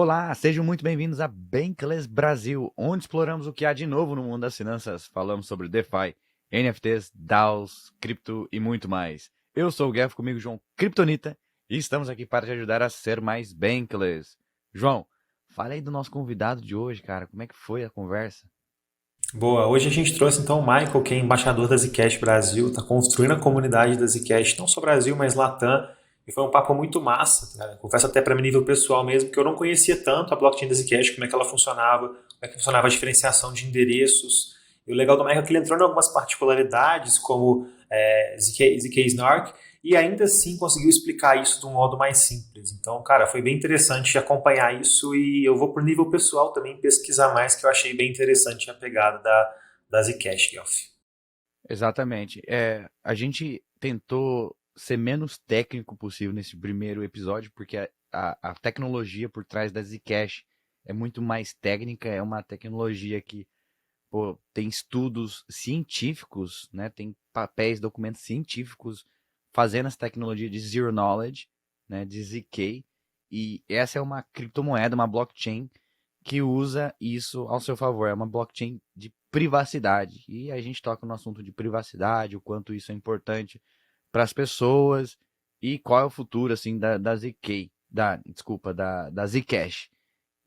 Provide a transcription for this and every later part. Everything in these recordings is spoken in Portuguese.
Olá, sejam muito bem-vindos a Bankless Brasil, onde exploramos o que há de novo no mundo das finanças. Falamos sobre DeFi, NFTs, DAOs, cripto e muito mais. Eu sou o Guelph, comigo João Kryptonita, e estamos aqui para te ajudar a ser mais Bankless. João, fala aí do nosso convidado de hoje, cara. Como é que foi a conversa? Boa, hoje a gente trouxe então o Michael, que é embaixador da Zcash Brasil, está construindo a comunidade da Zcash, não só Brasil, mas Latam, e foi um papo muito massa, cara. Confesso até para mim nível pessoal mesmo, que eu não conhecia tanto a blockchain da Zcash, como é que ela funcionava, como é que funcionava a diferenciação de endereços. E o legal do Michael é que ele entrou em algumas particularidades, como ZK Snark, e ainda assim conseguiu explicar isso de um modo mais simples. Então, cara, foi bem interessante acompanhar isso e eu vou pro nível pessoal também pesquisar mais, que eu achei bem interessante a pegada da Zcash, Guelph. Exatamente. A gente tentou ser menos técnico possível nesse primeiro episódio, porque a tecnologia por trás da Zcash é muito mais técnica, é uma tecnologia que tem estudos científicos, né? Tem papéis, documentos científicos fazendo essa tecnologia de Zero Knowledge, né? De ZK. E essa é uma criptomoeda, uma blockchain que usa isso ao seu favor. É uma blockchain de privacidade. E a gente toca no assunto de privacidade, o quanto isso é importante para as pessoas e qual é o futuro assim da ZK, desculpa, da Zcash.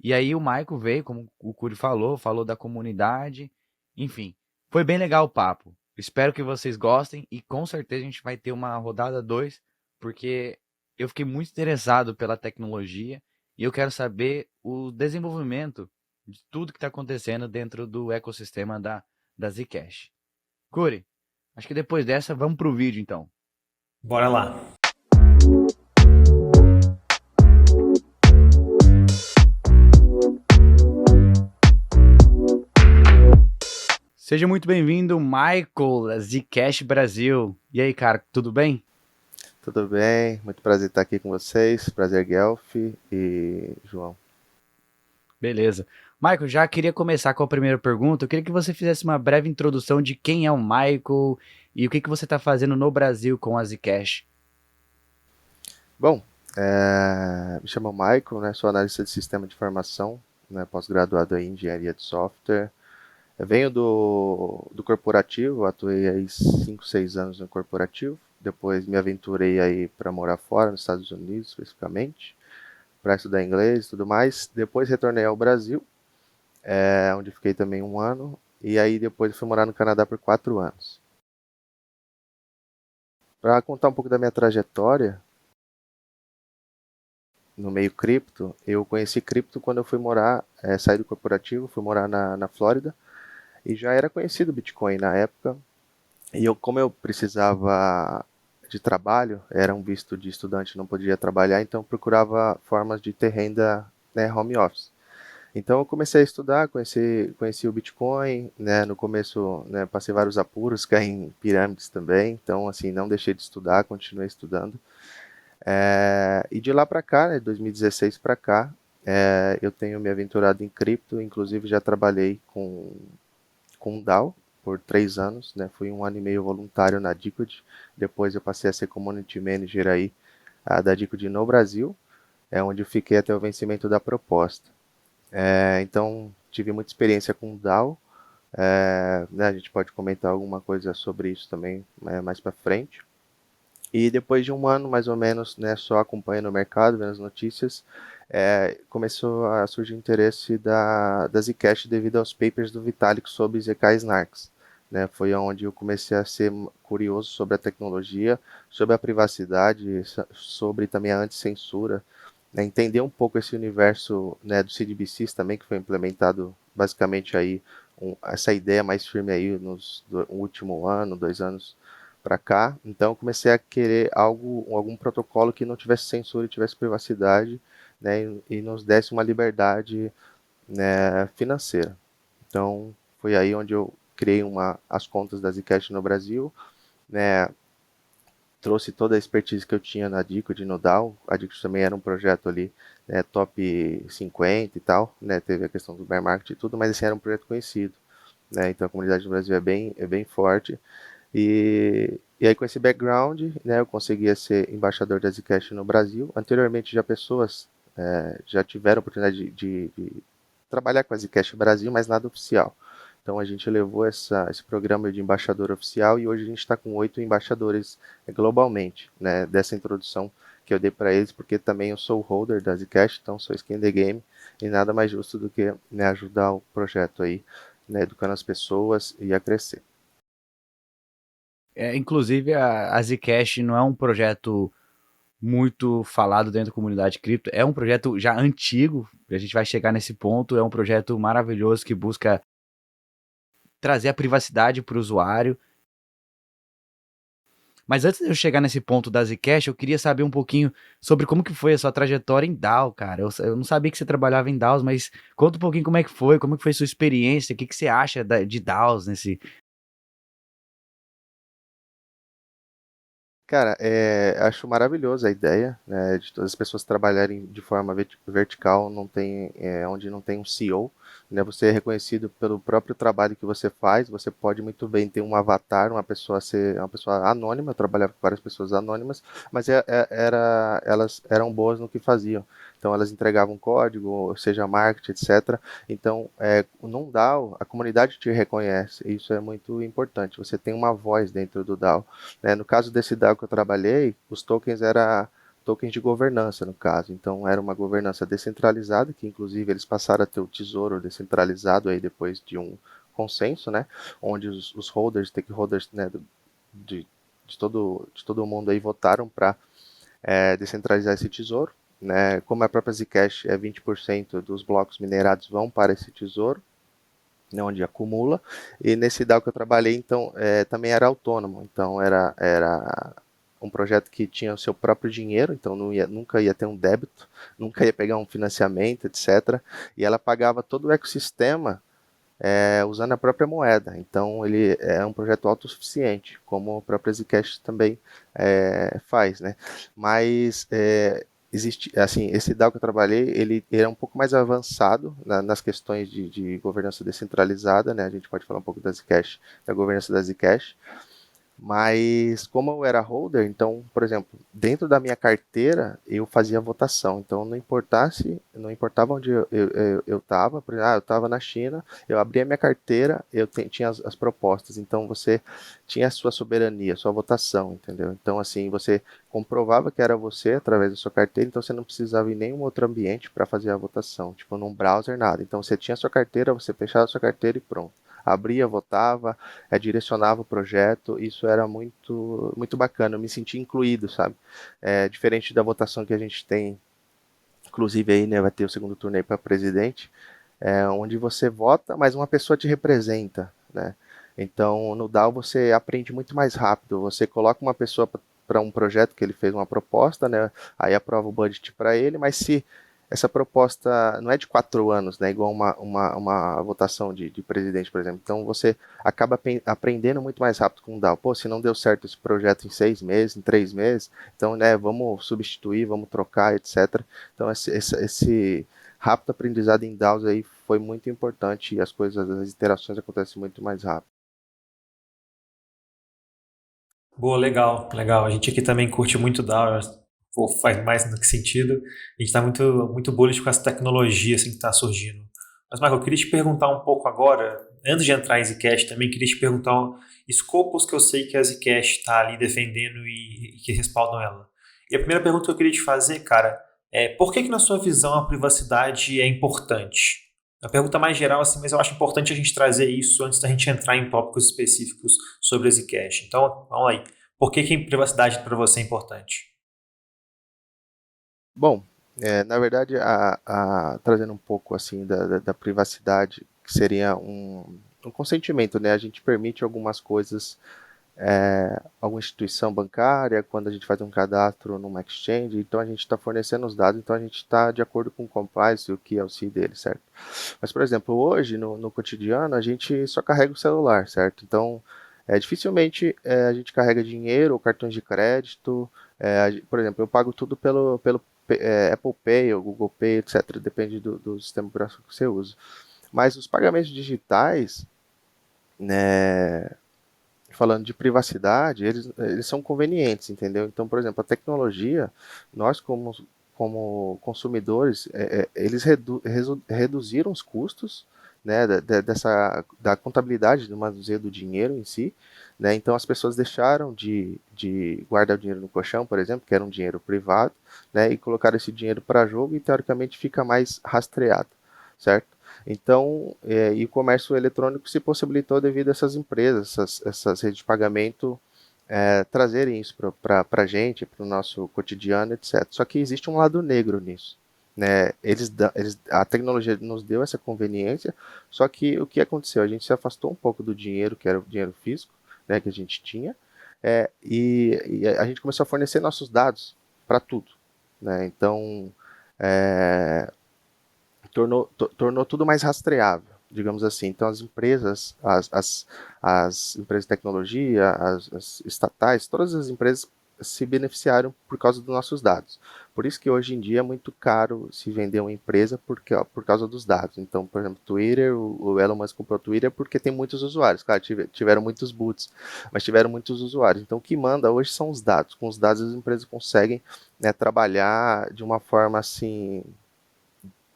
E aí o Michael veio, como o Curi falou da comunidade, enfim, foi bem legal o papo. Espero que vocês gostem e com certeza a gente vai ter uma rodada 2, porque eu fiquei muito interessado pela tecnologia e eu quero saber o desenvolvimento de tudo que está acontecendo dentro do ecossistema da Zcash. Curi, acho que depois dessa vamos pro vídeo então. Bora lá. Seja muito bem-vindo, Michael, Zcash Brasil. E aí, cara, tudo bem? Tudo bem? Muito prazer estar aqui com vocês. Prazer, Guelph e João. Beleza. Michael, já queria começar com a primeira pergunta. Eu queria que você fizesse uma breve introdução de quem é o Michael e o que você está fazendo no Brasil com a Zcash. Bom, me chamo Michael, né? Sou analista de sistema de informação, né? Pós-graduado em engenharia de software. Eu venho do corporativo, atuei aí 5, 6 anos no corporativo. Depois me aventurei aí para morar fora, nos Estados Unidos especificamente, para estudar inglês e tudo mais. Depois retornei ao Brasil, onde fiquei também um ano. E aí depois fui morar no Canadá por 4 anos. Para contar um pouco da minha trajetória no meio cripto, eu conheci cripto quando eu fui morar, saí do corporativo, fui morar na Flórida, e já era conhecido o Bitcoin na época. E como eu precisava de trabalho, era um visto de estudante, não podia trabalhar, então eu procurava formas de ter renda, né, home office. Então eu comecei a estudar, conheci o Bitcoin, né, no começo, né, passei vários apuros, caí em pirâmides também, então assim, não deixei de estudar, continuei estudando. E de lá para cá, né, 2016 para cá, eu tenho me aventurado em cripto, inclusive já trabalhei com DAO por 3 anos, né, fui um ano e meio voluntário na Decode, depois eu passei a ser Community Manager aí, da Decode no Brasil, onde eu fiquei até o vencimento da proposta. Então, tive muita experiência com DAO, né, a gente pode comentar alguma coisa sobre isso também mais para frente. E depois de um ano, mais ou menos, né, só acompanhando o mercado, vendo as notícias, começou a surgir interesse da Zcash devido aos papers do Vitalik sobre ZK Snarks. Né, foi onde eu comecei a ser curioso sobre a tecnologia, sobre a privacidade, sobre também a anticensura, né, entender um pouco esse universo, né, do CDBCs também, que foi implementado basicamente aí, essa ideia mais firme aí no último ano, 2 anos para cá. Então comecei a querer algum protocolo que não tivesse censura e tivesse privacidade, né, e nos desse uma liberdade, né, financeira. Então foi aí onde eu criei as contas da Zcash no Brasil, né, trouxe toda a expertise que eu tinha na Decode, no DAO. A Decode também era um projeto ali, né, top 50 e tal, né, teve a questão do bear market e tudo, mas esse era um projeto conhecido, né, então a comunidade no Brasil é bem forte. E aí com esse background, né, eu conseguia ser embaixador da Zcash no Brasil. Anteriormente já pessoas, já tiveram a oportunidade de trabalhar com a Zcash Brasil, mas nada oficial. Então a gente levou esse programa de embaixador oficial e hoje a gente está com 8 embaixadores globalmente, né, dessa introdução que eu dei para eles, porque também eu sou o holder da Zcash, então sou skin the game, e nada mais justo do que, né, ajudar o projeto aí, né, educando as pessoas e a crescer. Inclusive, a Zcash não é um projeto muito falado dentro da comunidade cripto, é um projeto já antigo, a gente vai chegar nesse ponto, é um projeto maravilhoso que busca trazer a privacidade para o usuário. Mas antes de eu chegar nesse ponto da Zcash, eu queria saber um pouquinho sobre como que foi a sua trajetória em DAO, cara. Eu não sabia que você trabalhava em DAOs, mas conta um pouquinho como é que foi a sua experiência, o que que você acha de DAOs nesse... Cara, acho maravilhosa a ideia, né, de todas as pessoas trabalharem de forma vertical, não tem, onde não tem um CEO, né, você é reconhecido pelo próprio trabalho que você faz, você pode muito bem ter um avatar, uma pessoa anônima, eu trabalhava com várias pessoas anônimas, mas elas eram boas no que faziam, então elas entregavam código, seja marketing, etc. Então, num DAO, a comunidade te reconhece, e isso é muito importante, você tem uma voz dentro do DAO. Né? No caso desse DAO que eu trabalhei, os tokens eram tokens de governança, no caso. Então, era uma governança descentralizada, que inclusive eles passaram a ter o tesouro descentralizado aí depois de um consenso, né? Onde os holders, stakeholders, né, de, de todo mundo aí votaram para descentralizar esse tesouro. Né? Como a própria Zcash é 20% dos blocos minerados vão para esse tesouro, né, onde acumula, e nesse DAO que eu trabalhei, então, também era autônomo, então era um projeto que tinha o seu próprio dinheiro, então nunca ia ter um débito, nunca ia pegar um financiamento, etc. E ela pagava todo o ecossistema usando a própria moeda, então ele é um projeto autossuficiente, como o próprio Zcash também faz, né? Mas existe, assim, esse DAO que eu trabalhei, ele era um pouco mais avançado nas questões de governança descentralizada, né? A gente pode falar um pouco da Zcash, da governança da Zcash, mas como eu era holder, então, por exemplo, dentro da minha carteira eu fazia votação. Então não importava onde eu estava, por exemplo, eu estava na China, eu abria minha carteira, tinha as propostas. Então você tinha a sua soberania, a sua votação, entendeu? Então assim, você comprovava que era você através da sua carteira, então você não precisava ir em nenhum outro ambiente para fazer a votação, tipo num browser, nada. Então você tinha a sua carteira, você fechava a sua carteira e pronto. Abria, votava, direcionava o projeto, isso era muito, muito bacana, eu me senti incluído, sabe? Diferente da votação que a gente tem, inclusive aí, né, vai ter o segundo turno aí para presidente, onde você vota, mas uma pessoa te representa, né? Então, no DAO você aprende muito mais rápido, você coloca uma pessoa para um projeto que ele fez uma proposta, né? Aí aprova o budget para ele, mas se essa proposta não é de 4 anos, né? Igual uma votação de presidente, por exemplo. Então você acaba aprendendo muito mais rápido com o DAO. Pô, se não deu certo esse projeto em 6 meses, em 3 meses, então, né, vamos substituir, vamos trocar, etc. Então esse rápido aprendizado em DAOs aí foi muito importante e as interações acontecem muito mais rápido. Boa, legal, legal. A gente aqui também curte muito DAO, pô, faz mais do que sentido. A gente está muito, muito bullish com essa tecnologia assim, que está surgindo. Mas, Michael, eu queria te perguntar um pouco agora, antes de entrar em Zcash também, queria te perguntar escopos que eu sei que a Zcash está ali defendendo e que respaldam ela. E a primeira pergunta que eu queria te fazer, cara, é por que na sua visão a privacidade é importante? A pergunta mais geral, assim, mas eu acho importante a gente trazer isso antes da gente entrar em tópicos específicos sobre a Zcash. Então, vamos aí. Por que a privacidade para você é importante? Bom, na verdade, trazendo um pouco assim da privacidade, que seria um consentimento, né? A gente permite algumas coisas, alguma instituição bancária, quando a gente faz um cadastro numa exchange, então a gente está fornecendo os dados, então a gente está de acordo com o compliance e o KYC dele, certo? Mas, por exemplo, hoje, no cotidiano, a gente só carrega o celular, certo? Então, dificilmente a gente carrega dinheiro ou cartões de crédito. Por exemplo, eu pago tudo pelo Apple Pay ou Google Pay, etc. Depende do sistema operacional que você usa. Mas os pagamentos digitais, né, falando de privacidade, eles são convenientes, entendeu? Então, por exemplo, a tecnologia, nós como consumidores, eles reduziram os custos, né, da contabilidade do manuseio do dinheiro em si, né, então as pessoas deixaram de guardar o dinheiro no colchão, por exemplo, que era um dinheiro privado, né, e colocaram esse dinheiro para jogo e teoricamente fica mais rastreado, certo? Então, e o comércio eletrônico se possibilitou devido a essas empresas, essas redes de pagamento trazerem isso para a gente, para o nosso cotidiano, etc. Só que existe um lado negro nisso. Né? A tecnologia nos deu essa conveniência, só que o que aconteceu? A gente se afastou um pouco do dinheiro, que era o dinheiro físico, né, que a gente tinha, e a gente começou a fornecer nossos dados para tudo. Né? Então, tornou tudo mais rastreável, digamos assim. Então as empresas, as empresas de tecnologia, as estatais, todas as empresas se beneficiaram por causa dos nossos dados. Por isso que hoje em dia é muito caro se vender uma empresa por causa dos dados. Então, por exemplo, Twitter, o Elon Musk comprou o Twitter porque tem muitos usuários. Claro, tiveram muitos boots, mas tiveram muitos usuários. Então, o que manda hoje são os dados. Com os dados as empresas conseguem, né, trabalhar de uma forma assim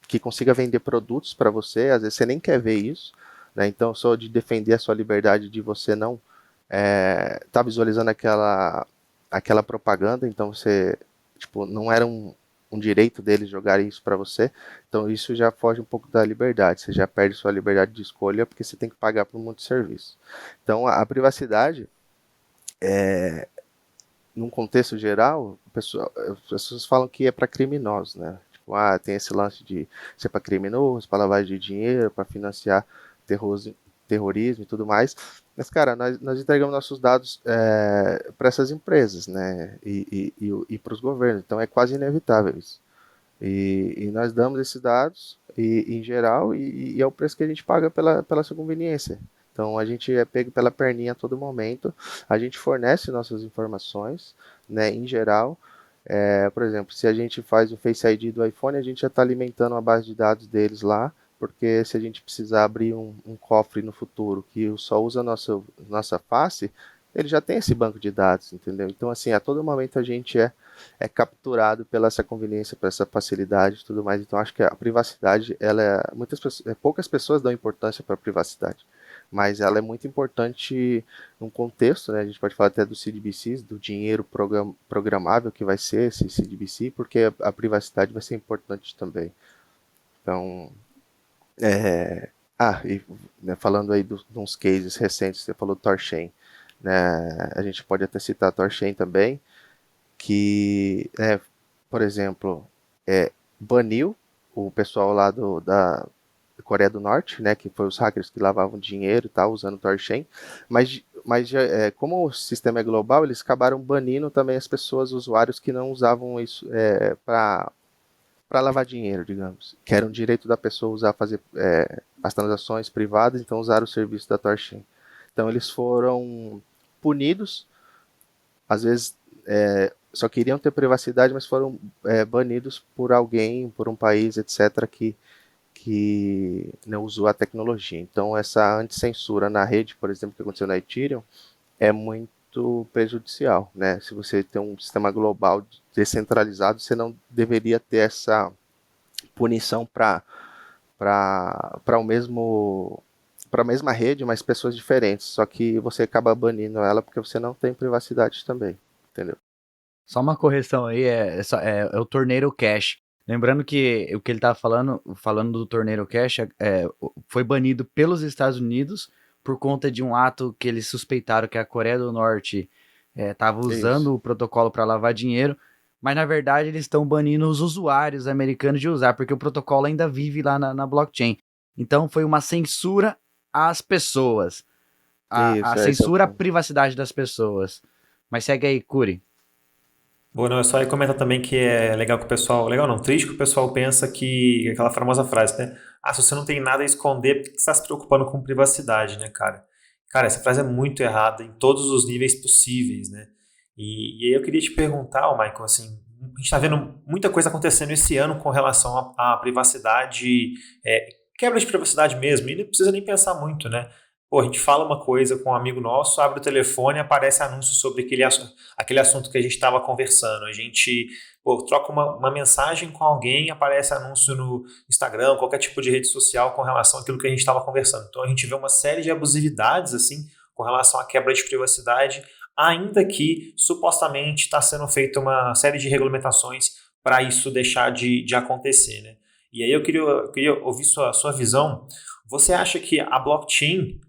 que consiga vender produtos para você, às vezes você nem quer ver isso, né? Então eu sou de defender a sua liberdade de você não tá visualizando aquela propaganda, então você, tipo, não era um direito deles jogarem isso para você, então isso já foge um pouco da liberdade, você já perde sua liberdade de escolha porque você tem que pagar por um monte de serviço. Então a privacidade, num contexto geral, as pessoas falam que é para criminosos, né? Tem esse lance de ser para criminoso, para lavagem de dinheiro, para financiar terrorismo e tudo mais. Mas, cara, nós entregamos nossos dados para essas empresas, né? E para os governos. Então é quase inevitável isso. E nós damos esses dados, em geral, e é o preço que a gente paga pela sua conveniência. Então a gente é pego pela perninha a todo momento, a gente fornece nossas informações, né, em geral. Por exemplo, se a gente faz o Face ID do iPhone, a gente já está alimentando a base de dados deles lá, porque se a gente precisar abrir um cofre no futuro que só usa a nossa face, ele já tem esse banco de dados, entendeu? Então, assim, a todo momento a gente é capturado pela essa conveniência, por essa facilidade e tudo mais. Então, acho que a privacidade, poucas pessoas dão importância para a privacidade, mas ela é muito importante num contexto, né? A gente pode falar até do CDBCs, do dinheiro programável que vai ser esse CDBC, porque a privacidade vai ser importante também. Então, né, falando aí de uns cases recentes, você falou do Torchain, né? A gente pode até citar a Torchain também, que, por exemplo, baniu o pessoal lá da Coreia do Norte, né, que foi os hackers que lavavam dinheiro e tal, usando o Torchain, mas como o sistema é global, eles acabaram banindo também as pessoas, usuários que não usavam isso para lavar dinheiro, digamos, que era um direito da pessoa fazer as transações privadas, então usaram o serviço da Torchain. Então eles foram punidos, às vezes só queriam ter privacidade, mas foram banidos por alguém, por um país, etc., que não usou a tecnologia. Então essa anticensura na rede, por exemplo, que aconteceu na Ethereum, é muito prejudicial, né? Se você tem um sistema global descentralizado, você não deveria ter essa punição para o mesmo para a mesma rede, mas pessoas diferentes. Só que você acaba banindo ela porque você não tem privacidade também, entendeu? Só uma correção aí, é o Tornado Cash. Lembrando que o que ele estava falando do Tornado Cash, foi banido pelos Estados Unidos por conta de um ato que eles suspeitaram que a Coreia do Norte estava usando o protocolo para lavar dinheiro, mas na verdade eles estão banindo os usuários americanos de usar, porque o protocolo ainda vive lá na blockchain. Então foi uma censura às pessoas, a censura à privacidade das pessoas. Mas segue aí, Curi. Bom, não, é só aí comentar também que é legal que o pessoal, legal não, triste que o pessoal pensa que, aquela famosa frase, né? Ah, se você não tem nada a esconder, por que você está se preocupando com privacidade, né, cara? Cara, essa frase é muito errada em todos os níveis possíveis, né? E aí eu queria te perguntar, Michael, assim, a gente está vendo muita coisa acontecendo esse ano com relação à privacidade, quebra de privacidade mesmo, e não precisa nem pensar muito, né? Pô, a gente fala uma coisa com um amigo nosso, abre o telefone e aparece anúncio sobre aquele assunto que a gente estava conversando. A gente, pô, troca uma mensagem com alguém, aparece anúncio no Instagram, qualquer tipo de rede social com relação àquilo que a gente estava conversando. Então a gente vê uma série de abusividades, assim, com relação à quebra de privacidade, ainda que supostamente está sendo feita uma série de regulamentações para isso deixar de acontecer, né? E aí eu queria ouvir sua visão. Você acha que a blockchain,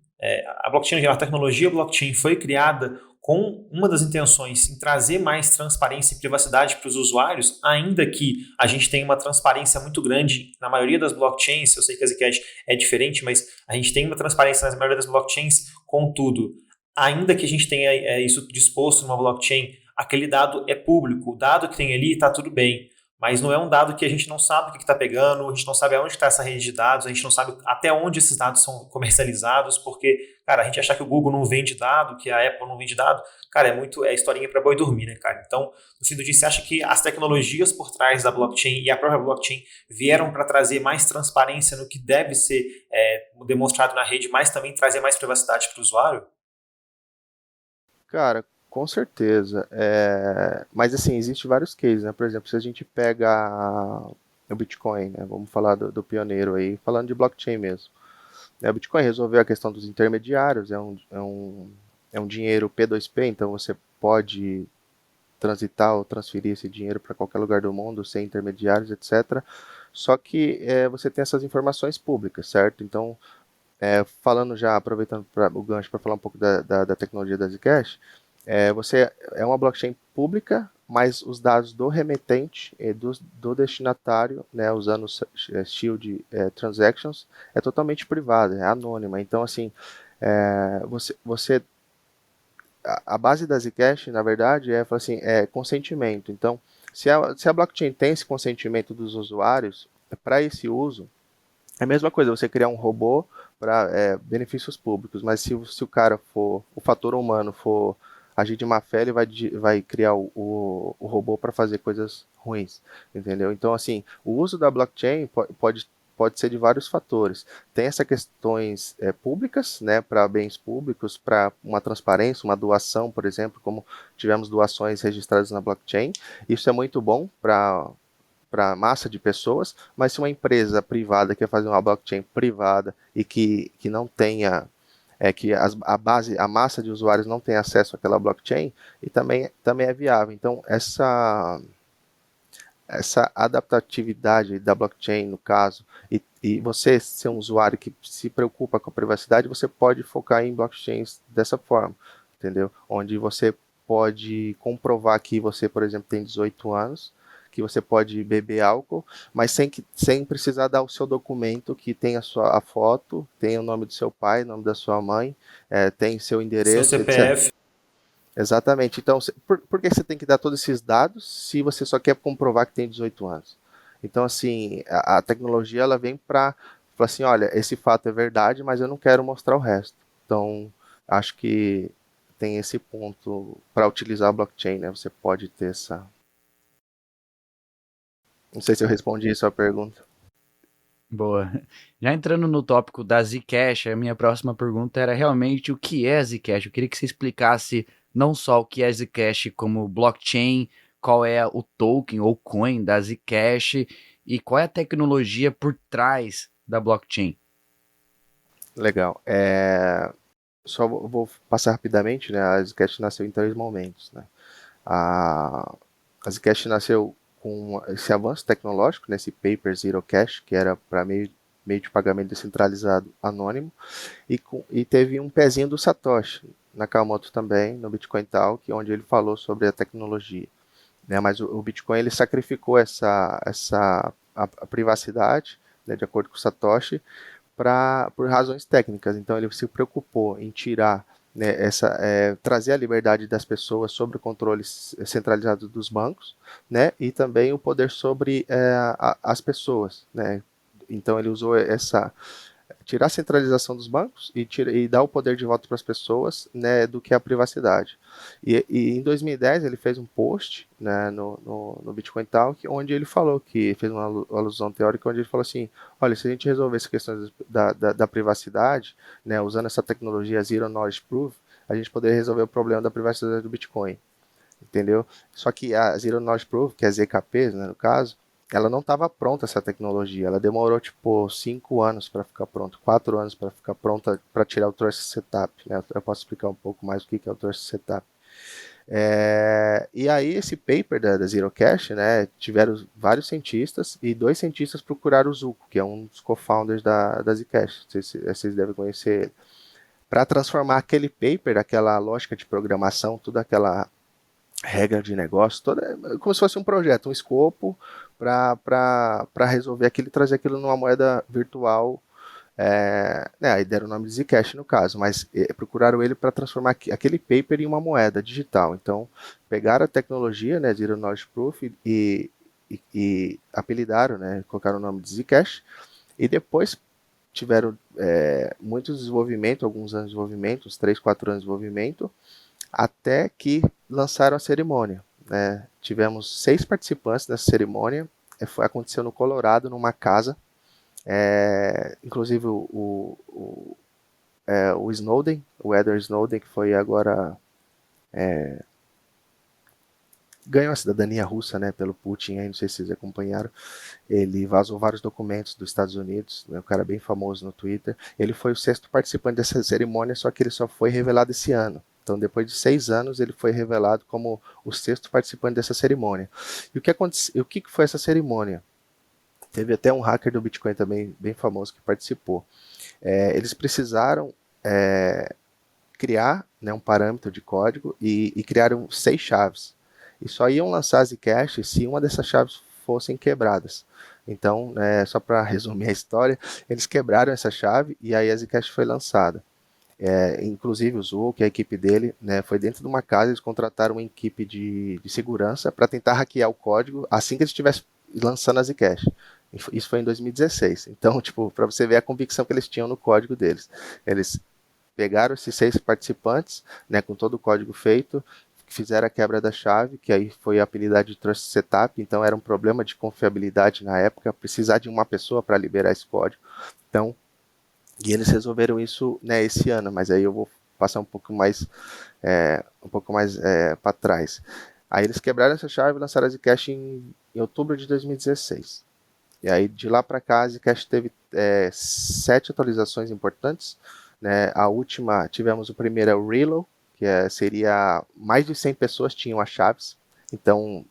a tecnologia blockchain foi criada com uma das intenções em trazer mais transparência e privacidade para os usuários, ainda que a gente tenha uma transparência muito grande na maioria das blockchains, eu sei que a Zcash é diferente, mas a gente tem uma transparência na maioria das blockchains, contudo, ainda que a gente tenha isso disposto numa blockchain, aquele dado é público, o dado que tem ali está tudo bem, mas não é um dado que a gente não sabe o que está pegando, a gente não sabe aonde está essa rede de dados, a gente não sabe até onde esses dados são comercializados, porque, cara, a gente achar que o Google não vende dado, que a Apple não vende dado, cara, é historinha para boi dormir, né, cara? Então, no fim do dia, você acha que as tecnologias por trás da blockchain e a própria blockchain vieram para trazer mais transparência no que deve ser demonstrado na rede, mas também trazer mais privacidade para o usuário? Cara, com certeza. Mas assim, existem vários cases, né? Por exemplo, se a gente pega o Bitcoin, né? Vamos falar do pioneiro aí, falando de blockchain mesmo. O Bitcoin resolveu a questão dos intermediários, é um dinheiro P2P, então você pode transitar ou transferir esse dinheiro para qualquer lugar do mundo sem intermediários, etc. Só que você tem essas informações públicas, certo? Então, falando já, aproveitando o gancho para falar um pouco da tecnologia da Zcash, você é uma blockchain pública, mas os dados do remetente e do destinatário, né, usando Shield Transactions, é totalmente privada, é anônima. Então, assim, você a base da Zcash, na verdade, fala assim, é consentimento. Então, se a blockchain tem esse consentimento dos usuários para esse uso, é a mesma coisa, você criar um robô para benefícios públicos, mas se o cara for, o fator humano for agir de má fé, ele vai criar o robô para fazer coisas ruins, entendeu? Então, assim, o uso da blockchain pode ser de vários fatores. Tem essas questões públicas, né, para bens públicos, para uma transparência, uma doação, por exemplo, como tivemos doações registradas na blockchain. Isso é muito bom para massa de pessoas, mas se uma empresa privada quer fazer uma blockchain privada e que não tenha que a massa de usuários não tem acesso àquela blockchain, e também é viável. Então, essa adaptatividade da blockchain, no caso, e você ser um usuário que se preocupa com a privacidade, você pode focar em blockchains dessa forma, entendeu? Onde você pode comprovar que você, por exemplo, tem 18 anos, que você pode beber álcool, mas sem precisar dar o seu documento que tem a foto, tem o nome do seu pai, o nome da sua mãe, tem seu Seu endereço, etc. CPF. Exatamente. Então, por que você tem que dar todos esses dados se você só quer comprovar que tem 18 anos? Então, assim, a tecnologia ela vem para falar assim, olha, esse fato é verdade, mas eu não quero mostrar o resto. Então, acho que tem esse ponto para utilizar a blockchain, né? Você pode ter essa. Não sei se eu respondi a sua pergunta. Boa. Já entrando no tópico da Zcash, a minha próxima pergunta era realmente o que é Zcash. Eu queria que você explicasse não só o que é Zcash como blockchain, qual é o token ou coin da Zcash e qual é a tecnologia por trás da blockchain. Legal. Só vou passar rapidamente, né? A Zcash nasceu em 3 momentos, né? A, a Zcash nasceu com esse avanço tecnológico, nesse Paper Zero Cash, que era para meio de pagamento descentralizado anônimo, e teve um pezinho do Satoshi Nakamoto também, no Bitcoin Talk, onde ele falou sobre a tecnologia. Né? Mas o Bitcoin ele sacrificou a privacidade, né, de acordo com o Satoshi, por razões técnicas. Então ele se preocupou em tirar, né, trazer a liberdade das pessoas sobre o controle centralizado dos bancos, né, e também o poder sobre as pessoas, né. Então ele usou tirar a centralização dos bancos e dar o poder de voto para as pessoas, né, do que a privacidade. E em 2010 ele fez um post, né, no Bitcoin Talk, onde ele falou que fez uma alusão teórica, onde ele falou assim: olha, se a gente resolver essa questão da privacidade, né, usando essa tecnologia Zero Knowledge Proof, a gente poderia resolver o problema da privacidade do Bitcoin. Entendeu? Só que a Zero Knowledge Proof, que é a ZKP, né, no caso, ela não estava pronta, essa tecnologia. Ela demorou tipo 5 anos para ficar pronta, 4 anos para ficar pronta para tirar o Trust Setup. Né? Eu posso explicar um pouco mais o que é o Trust Setup. E aí esse paper da Zero Cash, né, tiveram vários cientistas e 2 cientistas procuraram o Zuko, que é um dos co-founders da Zcash. Vocês devem conhecer ele. Para transformar aquele paper, aquela lógica de programação, toda aquela regra de negócio, toda, como se fosse um projeto, um escopo para resolver aquilo e trazer aquilo numa moeda virtual. Aí deram o nome de Zcash no caso, mas procuraram ele para transformar aquele paper em uma moeda digital. Então, pegaram a tecnologia, né, Zero Knowledge Proof, e apelidaram, né, colocaram o nome de Zcash, e depois tiveram muito desenvolvimento, alguns anos de desenvolvimento, uns 3, 4 anos de desenvolvimento, até que lançaram a cerimônia. Né? Tivemos 6 participantes nessa cerimônia, aconteceu no Colorado, numa casa. Inclusive o Snowden, o Edward Snowden, que foi agora ganhou a cidadania russa, né, pelo Putin, aí, não sei se vocês acompanharam. Ele vazou vários documentos dos Estados Unidos, né, um cara bem famoso no Twitter. Ele foi o 6º participante dessa cerimônia, só que ele só foi revelado esse ano. Então, depois de 6 anos, ele foi revelado como o 6º participante dessa cerimônia. E o que foi essa cerimônia? Teve até um hacker do Bitcoin também, bem famoso, que participou. Eles precisaram criar, né, um parâmetro de código e criaram 6 chaves. E só iam lançar a Zcash se uma dessas chaves fossem quebradas. Então, só para resumir a história, eles quebraram essa chave e aí a Zcash foi lançada. Inclusive o Zuko, a equipe dele, né, foi dentro de uma casa, eles contrataram uma equipe de segurança para tentar hackear o código assim que eles estivessem lançando a Zcash. Isso foi em 2016. Então, tipo, para você ver a convicção que eles tinham no código deles. Eles pegaram esses 6 participantes, né, com todo o código feito, fizeram a quebra da chave, que aí foi a apelidade de Trust Setup, então era um problema de confiabilidade na época, precisar de uma pessoa para liberar esse código. Então, e eles resolveram isso, né, esse ano, mas aí eu vou passar um pouco mais para trás. Aí eles quebraram essa chave e lançaram a Zcash em outubro de 2016. E aí de lá para cá a Zcash teve 7 atualizações importantes. Né? A última, tivemos o primeiro, é o Reload, que seria mais de 100 pessoas tinham as chaves. Então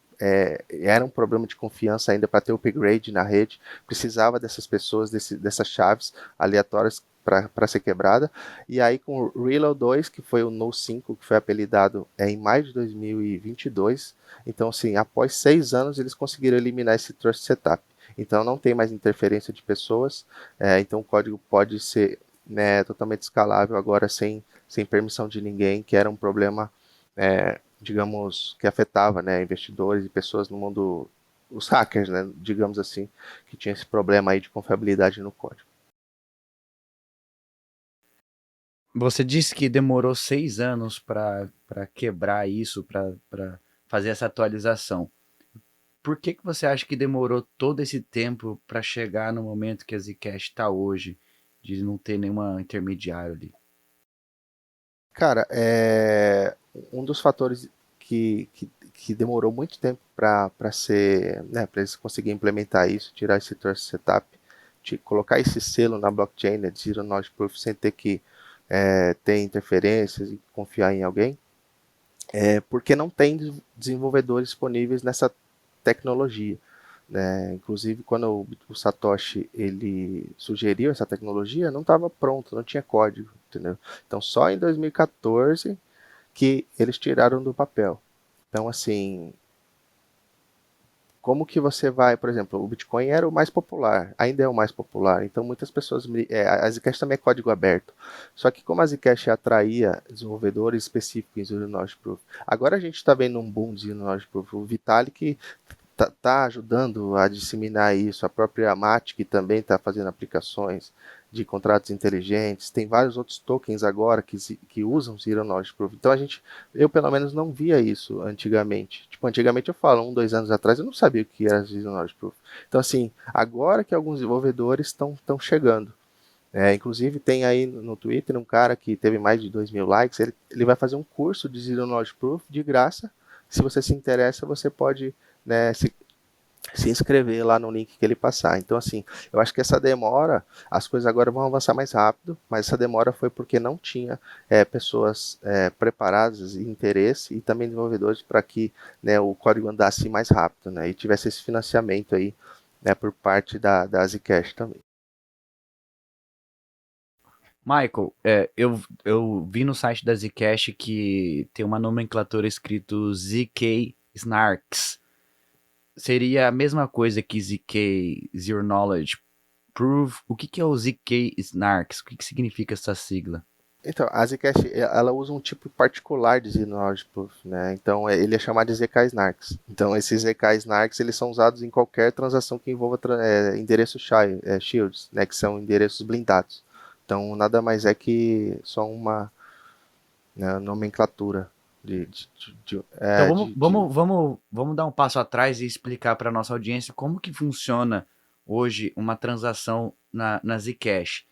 era um problema de confiança ainda para ter o upgrade na rede, precisava dessas pessoas, dessas chaves aleatórias para ser quebrada. E aí com o Reload 2, que foi o No 5, que foi apelidado em maio de 2022, então assim, após 6 anos eles conseguiram eliminar esse Trust Setup. Então não tem mais interferência de pessoas, então o código pode ser, né, totalmente escalável agora sem permissão de ninguém, que era um problema digamos, que afetava, né, investidores e pessoas no mundo, os hackers, né, digamos assim, que tinha esse problema aí de confiabilidade no código. Você disse que demorou 6 anos para quebrar isso, para fazer essa atualização. Por que você acha que demorou todo esse tempo para chegar no momento que a Zcash está hoje, de não ter nenhuma intermediário ali? Cara, um dos fatores que demorou muito tempo para ser, né, para eles conseguirem implementar isso, tirar esse Trust Setup, colocar esse selo na blockchain, né, de Zero Knowledge Proof, sem ter que ter interferências e confiar em alguém, porque não tem desenvolvedores disponíveis nessa tecnologia. Né? Inclusive, quando o Satoshi ele sugeriu essa tecnologia, não estava pronto, não tinha código, entendeu? Então, só em 2014 que eles tiraram do papel. Então, assim, como que você vai, por exemplo, o Bitcoin era o mais popular, ainda é o mais popular, então muitas pessoas, a Zcash também é código aberto, só que como a Zcash atraía desenvolvedores específicos em Zero Knowledge Proof, agora a gente está vendo um boom de Zero Knowledge Proof, o Vitalik tá ajudando a disseminar isso, a própria Matic também está fazendo aplicações de contratos inteligentes, tem vários outros tokens agora que usam Zero Knowledge Proof. Então eu pelo menos não via isso antigamente. Tipo, antigamente eu falo, 2 anos atrás eu não sabia o que era Zero Knowledge Proof. Então assim, agora que alguns desenvolvedores estão chegando. Inclusive tem aí no Twitter um cara que teve mais de 2.000 likes, ele vai fazer um curso de Zero Knowledge Proof de graça. Se você se interessa, você pode, né, se inscrever lá no link que ele passar. Então, assim, eu acho que essa demora, as coisas agora vão avançar mais rápido, mas essa demora foi porque não tinha pessoas preparadas e interesse e também desenvolvedores para que, né, o código andasse mais rápido, né, e tivesse esse financiamento aí, né, por parte da Zcash também. Michael, eu vi no site da Zcash que tem uma nomenclatura escrito ZK Snarks. Seria a mesma coisa que ZK, Zero Knowledge Proof. O que é o ZK Snarks? O que significa essa sigla? Então, a Zcash, ela usa um tipo particular de Zero Knowledge Proof, né? Então, ele é chamado de ZK Snarks. Então, esses ZK Snarks, eles são usados em qualquer transação que envolva endereços shields, né? Que são endereços blindados. Então, nada mais é que só uma, né, nomenclatura Então vamos dar um passo atrás e explicar para a nossa audiência como que funciona hoje uma transação na Zcash.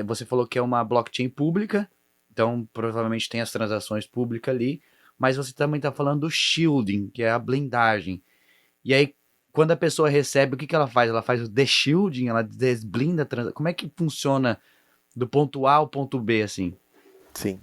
Você falou que é uma blockchain pública, então provavelmente tem as transações públicas ali, mas você também está falando do shielding, que é a blindagem. E aí, quando a pessoa recebe, o que ela faz? Ela faz o deshielding, ela desblinda a transação. Como é que funciona do ponto A ao ponto B, assim? Sim.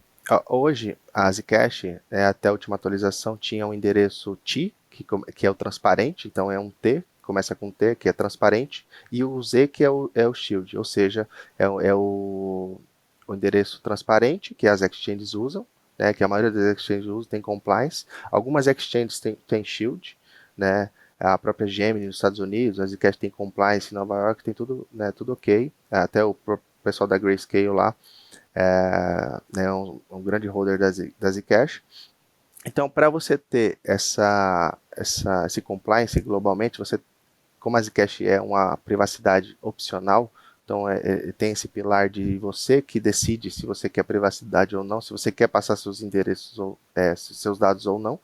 Hoje, a Zcash, até a última atualização, tinha um endereço T, que é o transparente, então é um T, começa com T, que é transparente, e o Z, que é o shield, ou seja, é o endereço transparente, que as exchanges usam, né, que a maioria das exchanges usam, tem compliance. Algumas exchanges têm shield, né, a própria Gemini nos Estados Unidos, a Zcash tem compliance em Nova York, tem tudo, né, tudo ok, até o pessoal da Grayscale lá, né, um grande holder da Zcash. Então, para você ter esse compliance globalmente, como a Zcash é uma privacidade opcional, então tem esse pilar de você que decide se você quer privacidade ou não, se você quer passar seus endereços ou seus dados ou não.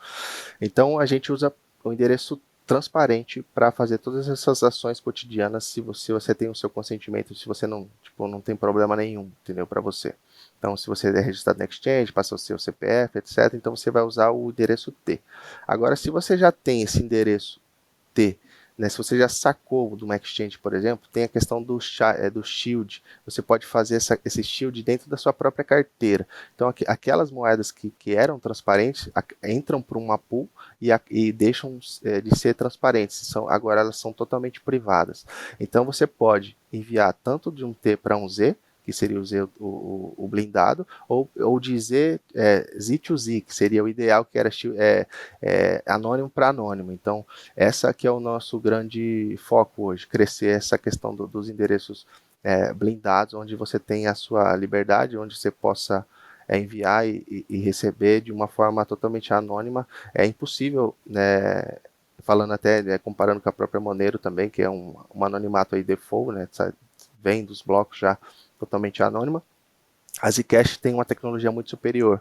Então, a gente usa o endereço transparente para fazer todas essas ações cotidianas, se você tem o seu consentimento, se você não tem problema nenhum, entendeu, para você. Então, se você é registrado na Exchange, passa o seu CPF, etc., então você vai usar o endereço T. Agora, se você já tem esse endereço T, né, se você já sacou de uma Exchange, por exemplo, tem a questão do shield. Você pode fazer esse shield dentro da sua própria carteira. Então, aquelas moedas que eram transparentes entram para uma pool e deixam de ser transparentes. Agora elas são totalmente privadas. Então, você pode enviar tanto de um T para um Z, que seria o blindado, ou de Z to Z, que seria o ideal, que era anônimo para anônimo. Então, essa aqui é o nosso grande foco hoje, crescer essa questão dos endereços blindados, onde você tem a sua liberdade, onde você possa enviar e receber de uma forma totalmente anônima. É impossível, né, falando até, comparando com a própria Monero também, que é um anonimato aí default, né, vem dos blocos já totalmente anônima. A Zcash tem uma tecnologia muito superior,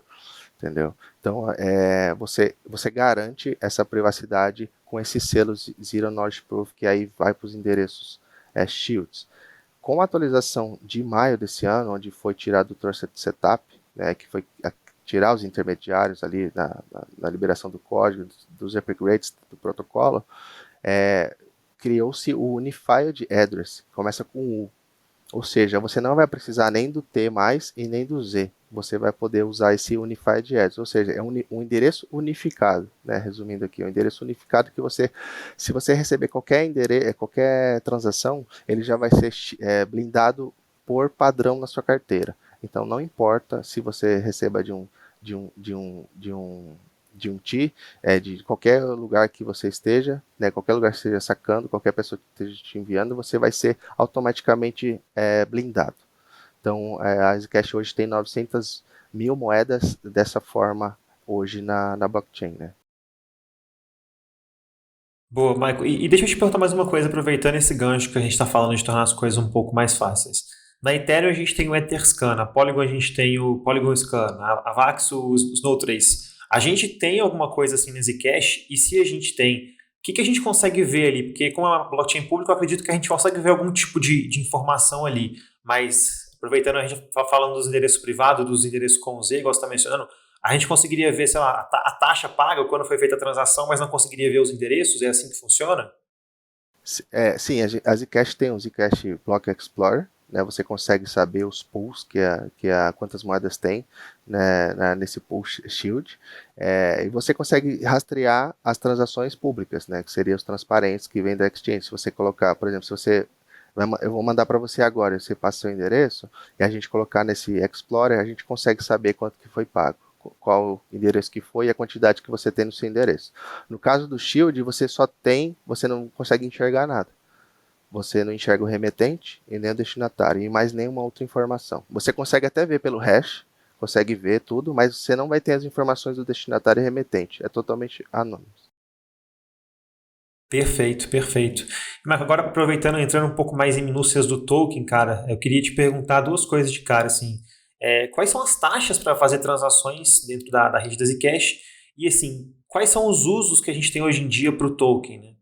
entendeu? Então, você garante essa privacidade com esses selos Zero Knowledge Proof, que aí vai para os endereços shields. Com a atualização de maio desse ano, onde foi tirado o Trusted Setup, né, que foi tirar os intermediários ali na liberação do código, dos upgrades do protocolo, criou-se o Unified Address, começa com U. Ou seja, você não vai precisar nem do T mais e nem do Z. Você vai poder usar esse Unified Address, ou seja, é um endereço unificado, né? Resumindo aqui, um endereço unificado que se você receber qualquer transação, ele já vai ser blindado por padrão na sua carteira. Então, não importa se você receba de um TI, de qualquer lugar que você esteja, né, qualquer lugar que esteja sacando, qualquer pessoa que esteja te enviando, você vai ser automaticamente blindado. Então, a Zcash hoje tem 900 mil moedas dessa forma hoje na blockchain, né? Boa, Michael. E deixa eu te perguntar mais uma coisa, aproveitando esse gancho que a gente está falando de tornar as coisas um pouco mais fáceis. Na Ethereum a gente tem o Etherscan, na Polygon a gente tem o Polygon Scan, a Vax o Snow3. A gente tem alguma coisa assim no Zcash? E se a gente tem, o que a gente consegue ver ali? Porque como é uma blockchain pública, eu acredito que a gente consegue ver algum tipo de informação ali. Mas, aproveitando, a gente tá falando dos endereços privados, dos endereços com Z, igual você está mencionando, a gente conseguiria ver, sei lá, a taxa paga quando foi feita a transação, mas não conseguiria ver os endereços? É assim que funciona? Sim, a Zcash tem o Zcash Block Explorer, né? Você consegue saber os pools quantas moedas tem, né, nesse pool shield, e você consegue rastrear as transações públicas, né? Que seriam os transparentes que vêm da exchange. Se você colocar, por exemplo, se você eu vou mandar para você agora, você passa seu endereço e a gente colocar nesse Explorer, a gente consegue saber quanto que foi pago, qual endereço que foi e a quantidade que você tem no seu endereço. No caso do Shield, você não consegue enxergar nada. Você não enxerga o remetente e nem o destinatário e mais nenhuma outra informação. Você consegue até ver pelo hash, consegue ver tudo, mas você não vai ter as informações do destinatário e remetente. É totalmente anônimo. Perfeito, perfeito. Mas agora aproveitando, entrando um pouco mais em minúcias do token, cara, eu queria te perguntar duas coisas de cara, assim, quais são as taxas para fazer transações dentro da rede da Zcash e, assim, quais são os usos que a gente tem hoje em dia para o token, né?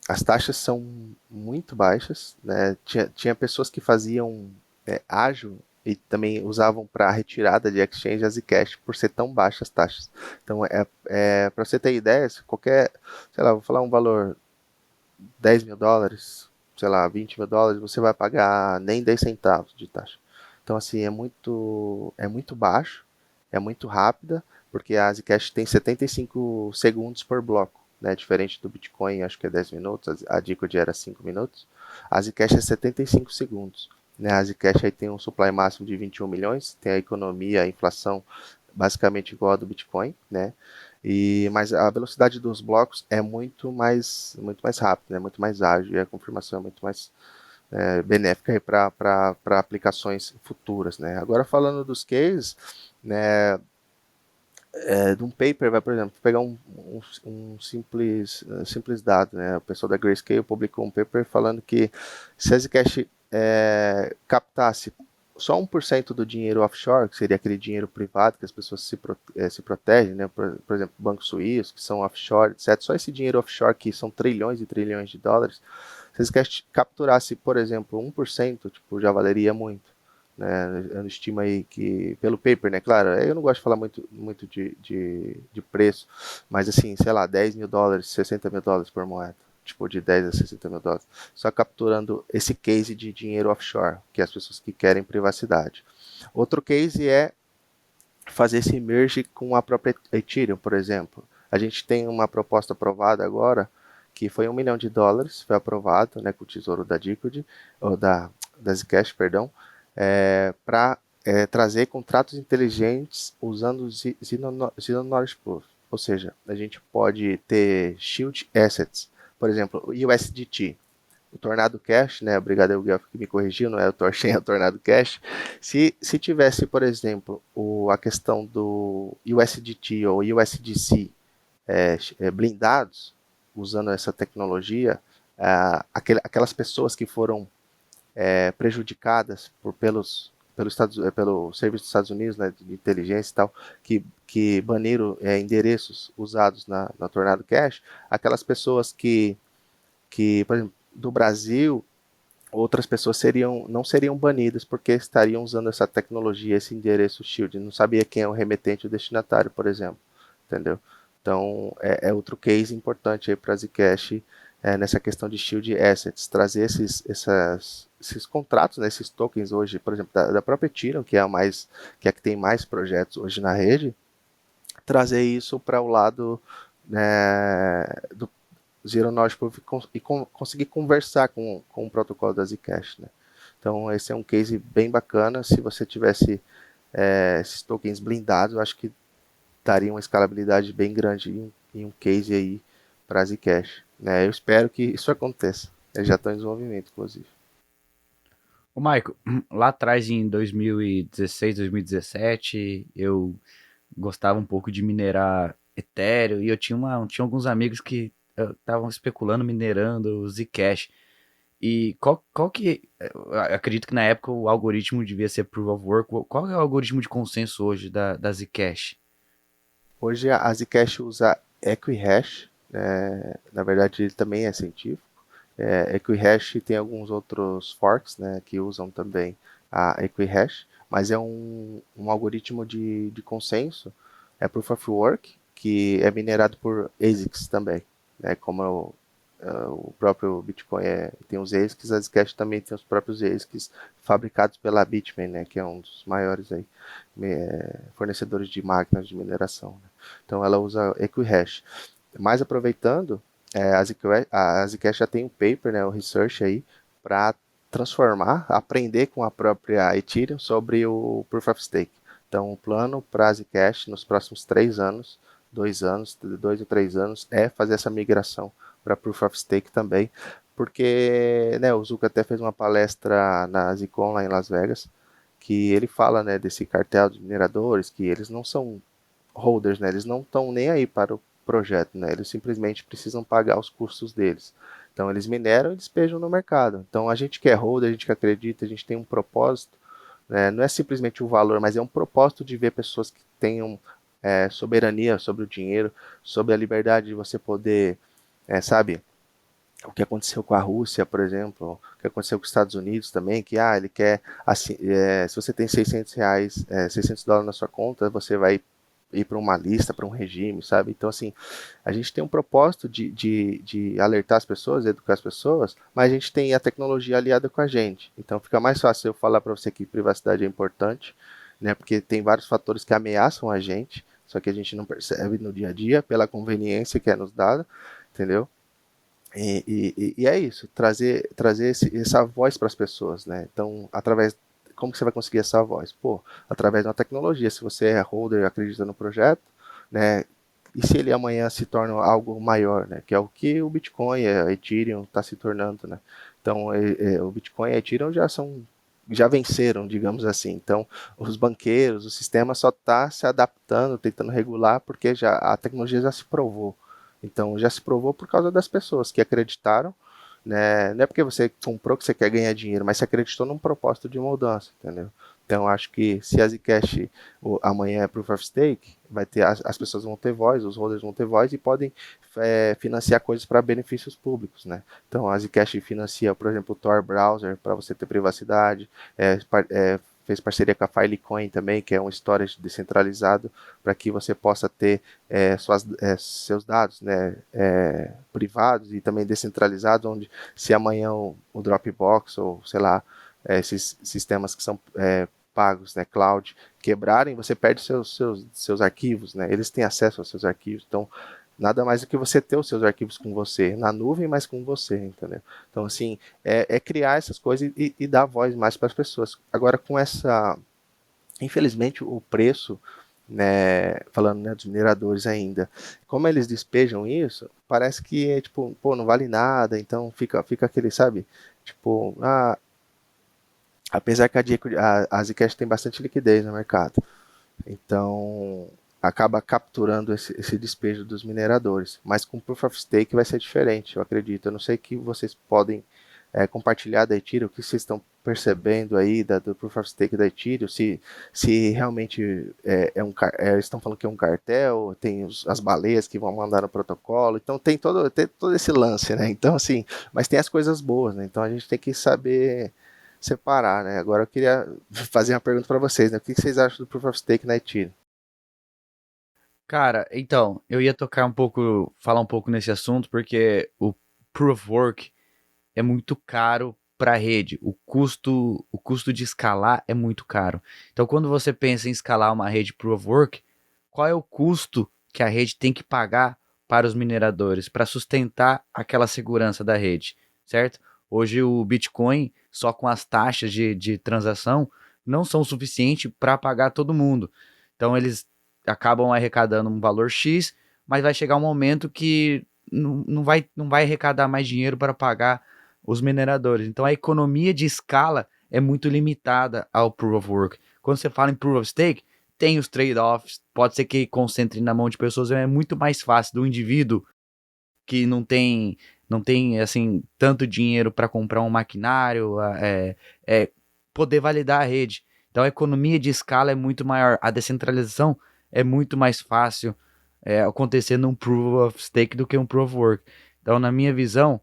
As taxas são muito baixas, né? Tinha pessoas que faziam ágil e também usavam para retirada de exchange a Zcash por ser tão baixas as taxas. Então, para você ter ideia, se qualquer, sei lá, vou falar um valor, US$ 10.000, sei lá, US$ 20.000, você vai pagar nem 10 centavos de taxa. Então, assim, é muito baixo, é muito rápida, porque a Zcash tem 75 segundos por bloco, né? Diferente do Bitcoin, acho que é 10 minutos, a Decode era 5 minutos. A Zcash é 75 segundos. Né? A Zcash aí tem um supply máximo de 21 milhões, tem a economia, a inflação basicamente igual a do Bitcoin, né? Mas a velocidade dos blocos é muito mais rápida, né? Muito mais ágil, e a confirmação é muito mais benéfica para aplicações futuras, né? Agora falando dos cases, né, de um paper, por exemplo, pegar um simples dado, né? O pessoal da Grayscale publicou um paper falando que se a Zcash captasse só 1% do dinheiro offshore, que seria aquele dinheiro privado que as pessoas se protegem, né? Por exemplo, bancos suíços, que são offshore, etc. Só esse dinheiro offshore, que são trilhões e trilhões de dólares, se a Zcash capturasse, por exemplo, 1%, tipo, já valeria muito. Né? Eu estimo aí que, pelo paper, né? Claro, eu não gosto de falar muito de preço, mas assim, sei lá, US$ 10.000, US$ 60.000 por moeda. Tipo, de 10 a US$ 60.000. Só capturando esse case de dinheiro offshore, que é as pessoas que querem privacidade. Outro case é fazer esse merge com a própria Ethereum, por exemplo. A gente tem uma proposta aprovada agora, que foi US$ 1 milhão, foi aprovado, né, com o tesouro da Decode, ou da Zcash, perdão, para trazer contratos inteligentes usando Zero Knowledge Proof. Ou seja, a gente pode ter shield assets, por exemplo, o USDT, o Tornado Cash, né? Obrigado ao Guilherme que me corrigiu, não é o Torchain, é o Tornado Cash. Se tivesse, por exemplo, a questão do USDT ou USDC blindados, usando essa tecnologia, aquelas pessoas que foram prejudicadas pelo Serviço dos Estados Unidos, né, de inteligência e tal, que baniram endereços usados na Tornado Cash, aquelas pessoas por exemplo, do Brasil, outras pessoas não seriam banidas porque estariam usando essa tecnologia, esse endereço shield. Não sabia quem é o remetente ou destinatário, por exemplo. Entendeu? Então, é outro case importante aí para a Zcash nessa questão de shield assets, trazer esses contratos, né, esses tokens hoje, por exemplo, da própria Ethereum, que é a que tem mais projetos hoje na rede, trazer isso para o lado do Zero Knowledge Proof e conseguir conversar com o protocolo da Zcash, né? Então esse é um case bem bacana. Se você tivesse esses tokens blindados, eu acho que daria uma escalabilidade bem grande em um case aí para a Zcash, né? Eu espero que isso aconteça. Eles já estão em desenvolvimento, inclusive. Ô, Maico, lá atrás em 2016, 2017, eu gostava um pouco de minerar Ethereum e eu tinha alguns amigos que estavam especulando minerando o Zcash. E qual que. Eu acredito que na época o algoritmo devia ser Proof of Work. Qual é o algoritmo de consenso hoje da Zcash? Hoje a Zcash usa Equihash, na verdade ele também é científico. Equihash tem alguns outros forks, né, que usam também a Equihash, mas é um algoritmo de consenso, é Proof of Work, que é minerado por ASICs também, né, como o próprio Bitcoin tem os ASICs, a Zcash também tem os próprios ASICs fabricados pela Bitmain, né, que é um dos maiores aí, fornecedores de máquinas de mineração, né. Então ela usa Equihash. Mas aproveitando, a Zcash já tem um paper, né, um research aí, para transformar, aprender com a própria Ethereum sobre o Proof of Stake. Então, o plano para a Zcash nos próximos 3 anos, 2 ou 3 anos, é fazer essa migração para Proof of Stake também, porque, né, o Zuka até fez uma palestra na Zcon lá em Las Vegas, que ele fala, né, desse cartel de mineradores, que eles não são holders, né, eles não estão nem aí para o projeto, né, eles simplesmente precisam pagar os custos deles. Então eles mineram e despejam no mercado. Então a gente que é holder, a gente que acredita, a gente tem um propósito, né, não é simplesmente o valor, mas é um propósito de ver pessoas que tenham soberania sobre o dinheiro, sobre a liberdade de você poder, sabe, o que aconteceu com a Rússia, por exemplo, o que aconteceu com os Estados Unidos também, que ele quer, assim, se você tem R$ 600, $600 na sua conta, você vai ir para uma lista, para um regime, sabe? Então, assim, a gente tem um propósito de alertar as pessoas, educar as pessoas, mas a gente tem a tecnologia aliada com a gente. Então, fica mais fácil eu falar para você que privacidade é importante, né? Porque tem vários fatores que ameaçam a gente, só que a gente não percebe no dia a dia, pela conveniência que é nos dada, entendeu? E é isso, trazer essa voz para as pessoas, né? Então, como que você vai conseguir essa voz? Pô, através de uma tecnologia. Se você é holder e acredita no projeto, né? E se ele amanhã se torna algo maior, né? Que é o que o Bitcoin, a Ethereum está se tornando, né? Então, o Bitcoin e a Ethereum já venceram, digamos assim. Então, os banqueiros, o sistema só está se adaptando, tentando regular, porque a tecnologia já se provou. Então, já se provou por causa das pessoas que acreditaram, né? Não é porque você comprou que você quer ganhar dinheiro, mas você acreditou num propósito de mudança, entendeu? Então, acho que se a Zcash amanhã é Proof of Stake, as pessoas vão ter voz, os holders vão ter voz e podem financiar coisas para benefícios públicos, né? Então, a Zcash financia, por exemplo, o Tor Browser para você ter privacidade, fez parceria com a Filecoin também, que é um storage descentralizado para que você possa ter seus dados, né, privados e também descentralizados, onde se amanhã o Dropbox ou, sei lá, esses sistemas que são pagos, né, cloud, quebrarem, você perde seus arquivos, né, eles têm acesso aos seus arquivos, então nada mais do que você ter os seus arquivos com você, na nuvem, mas com você, entendeu? Então, assim, criar essas coisas e dar voz mais para as pessoas. Agora, infelizmente, o preço, né, falando, né, dos mineradores ainda, como eles despejam isso, parece que tipo, pô, não vale nada, então fica aquele, sabe, tipo, apesar que a Zcash tem bastante liquidez no mercado, então acaba capturando esse despejo dos mineradores, mas com Proof of Stake vai ser diferente, eu acredito. Eu não sei o que vocês podem compartilhar da Ethereum, o que vocês estão percebendo aí do Proof of Stake da Ethereum, se realmente eles estão falando que é um cartel, tem as baleias que vão mandar no protocolo, então tem todo esse lance, né? Então, assim, mas tem as coisas boas, né? Então a gente tem que saber separar, né? Agora eu queria fazer uma pergunta para vocês, né? O que vocês acham do Proof of Stake na Ethereum? Cara, então, eu ia falar um pouco nesse assunto, porque o Proof of Work é muito caro para a rede. O custo de escalar é muito caro. Então, quando você pensa em escalar uma rede Proof of Work, qual é o custo que a rede tem que pagar para os mineradores para sustentar aquela segurança da rede, certo? Hoje o Bitcoin, só com as taxas de transação, não são suficientes para pagar todo mundo. Então, eles acabam arrecadando um valor X, mas vai chegar um momento que não vai arrecadar mais dinheiro para pagar os mineradores. Então a economia de escala é muito limitada ao Proof of Work. Quando você fala em Proof of Stake, tem os trade-offs, pode ser que concentre na mão de pessoas, é muito mais fácil do indivíduo que não tem não tem assim tanto dinheiro para comprar um maquinário, poder validar a rede. Então a economia de escala é muito maior, a descentralização é muito mais fácil acontecer num Proof of Stake do que um Proof of Work. Então, na minha visão,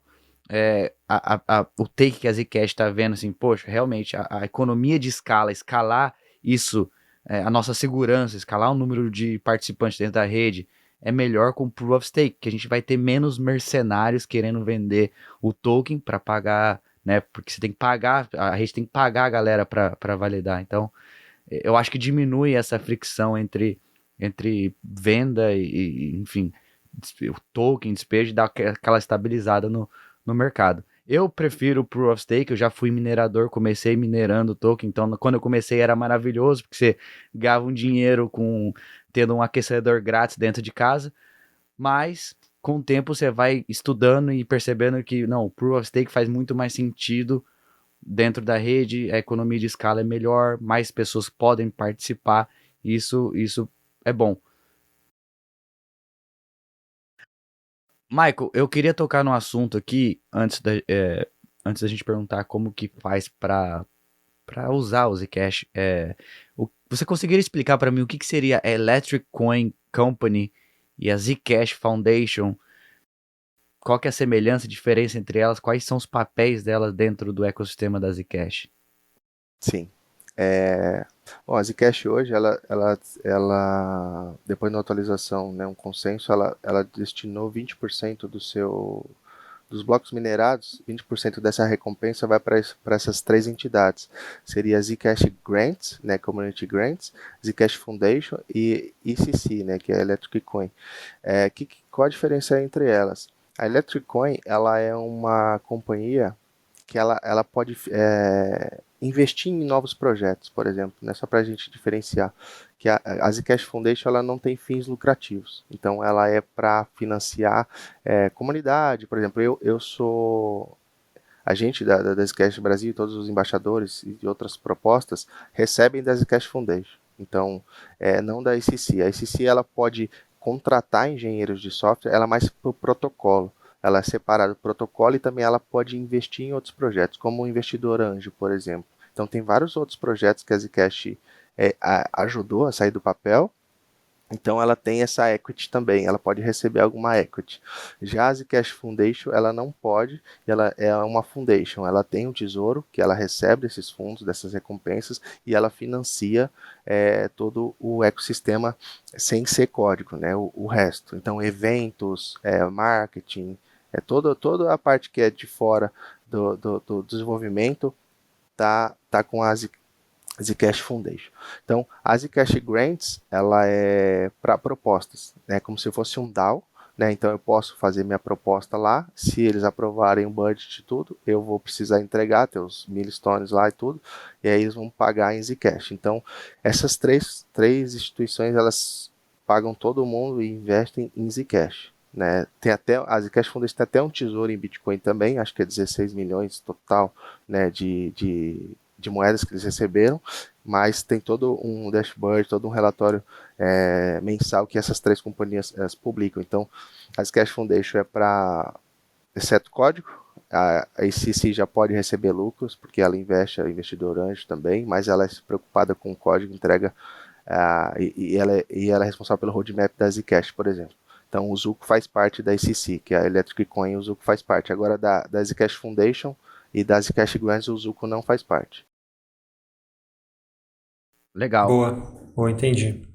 o take que a Zcash está vendo, assim, poxa, realmente, a economia de escala, escalar isso, a nossa segurança, escalar o número de participantes dentro da rede, é melhor com Proof of Stake, que a gente vai ter menos mercenários querendo vender o token para pagar, né? Porque você tem que pagar, a rede tem que pagar a galera para validar. Então, eu acho que diminui essa fricção entre venda enfim, o token, despejo, dá aquela estabilizada no mercado. Eu prefiro o Proof of Stake, eu já fui minerador, comecei minerando token, então quando eu comecei era maravilhoso, porque você ganhava um dinheiro tendo um aquecedor grátis dentro de casa, mas com o tempo você vai estudando e percebendo que não, o Proof of Stake faz muito mais sentido dentro da rede, a economia de escala é melhor, mais pessoas podem participar, isso é bom. Michael, eu queria tocar no assunto aqui, antes da gente perguntar como que faz para usar o Zcash. Você conseguiria explicar para mim o que seria a Electric Coin Company e a Zcash Foundation? Qual que é a semelhança e diferença entre elas? Quais são os papéis delas dentro do ecossistema da Zcash? Sim. Bom, a Zcash hoje, ela depois da atualização, né, um consenso, ela destinou 20% dos blocos minerados, 20% dessa recompensa vai para essas três entidades. Seria a Zcash Grants, né, Community Grants, Zcash Foundation e ECC, né, que é a Electric Coin. Qual a diferença entre elas? A Electric Coin, ela é uma companhia que ela pode investir em novos projetos, por exemplo, né? Só para a gente diferenciar, que a Zcash Foundation ela não tem fins lucrativos, então ela é para financiar comunidade, por exemplo, eu sou agente da Zcash Brasil, todos os embaixadores e outras propostas recebem da Zcash Foundation, então não da ICC. A ICC ela pode contratar engenheiros de software, ela é mais para o protocolo. Ela é separada do protocolo e também ela pode investir em outros projetos, como o investidor anjo, por exemplo. Então tem vários outros projetos que a Zcash ajudou a sair do papel. Então ela tem essa equity também, ela pode receber alguma equity. Já a Zcash Foundation, ela não pode, ela é uma foundation, ela tem um tesouro que ela recebe desses fundos, dessas recompensas, e ela financia todo o ecossistema sem ser código, né, o resto. Então eventos, marketing, toda a parte que é de fora do desenvolvimento tá com a Zcash Foundation. Então, a Zcash Grants, ela é para propostas, né, como se fosse um DAO, né, então eu posso fazer minha proposta lá, se eles aprovarem o budget e tudo, eu vou precisar entregar, ter os milestones lá e tudo, e aí eles vão pagar em Zcash. Então, essas três instituições, elas pagam todo mundo e investem em Zcash. Né? A Zcash Foundation tem até um tesouro em Bitcoin também, acho que é 16 milhões total, né, de moedas que eles receberam, mas tem todo um dashboard, todo um relatório mensal que essas três companhias publicam. Então, a Zcash Foundation é para, exceto código, a ICC já pode receber lucros, porque ela investe, é investidor anjo também, mas ela é preocupada com o código, entrega, e ela é responsável pelo roadmap da Zcash, por exemplo. Então, o Zuko faz parte da ICC, que é a Electric Coin, o Zuko faz parte. Agora, da Zcash Foundation e da Zcash Grants, o Zuko não faz parte. Legal. Boa, entendi.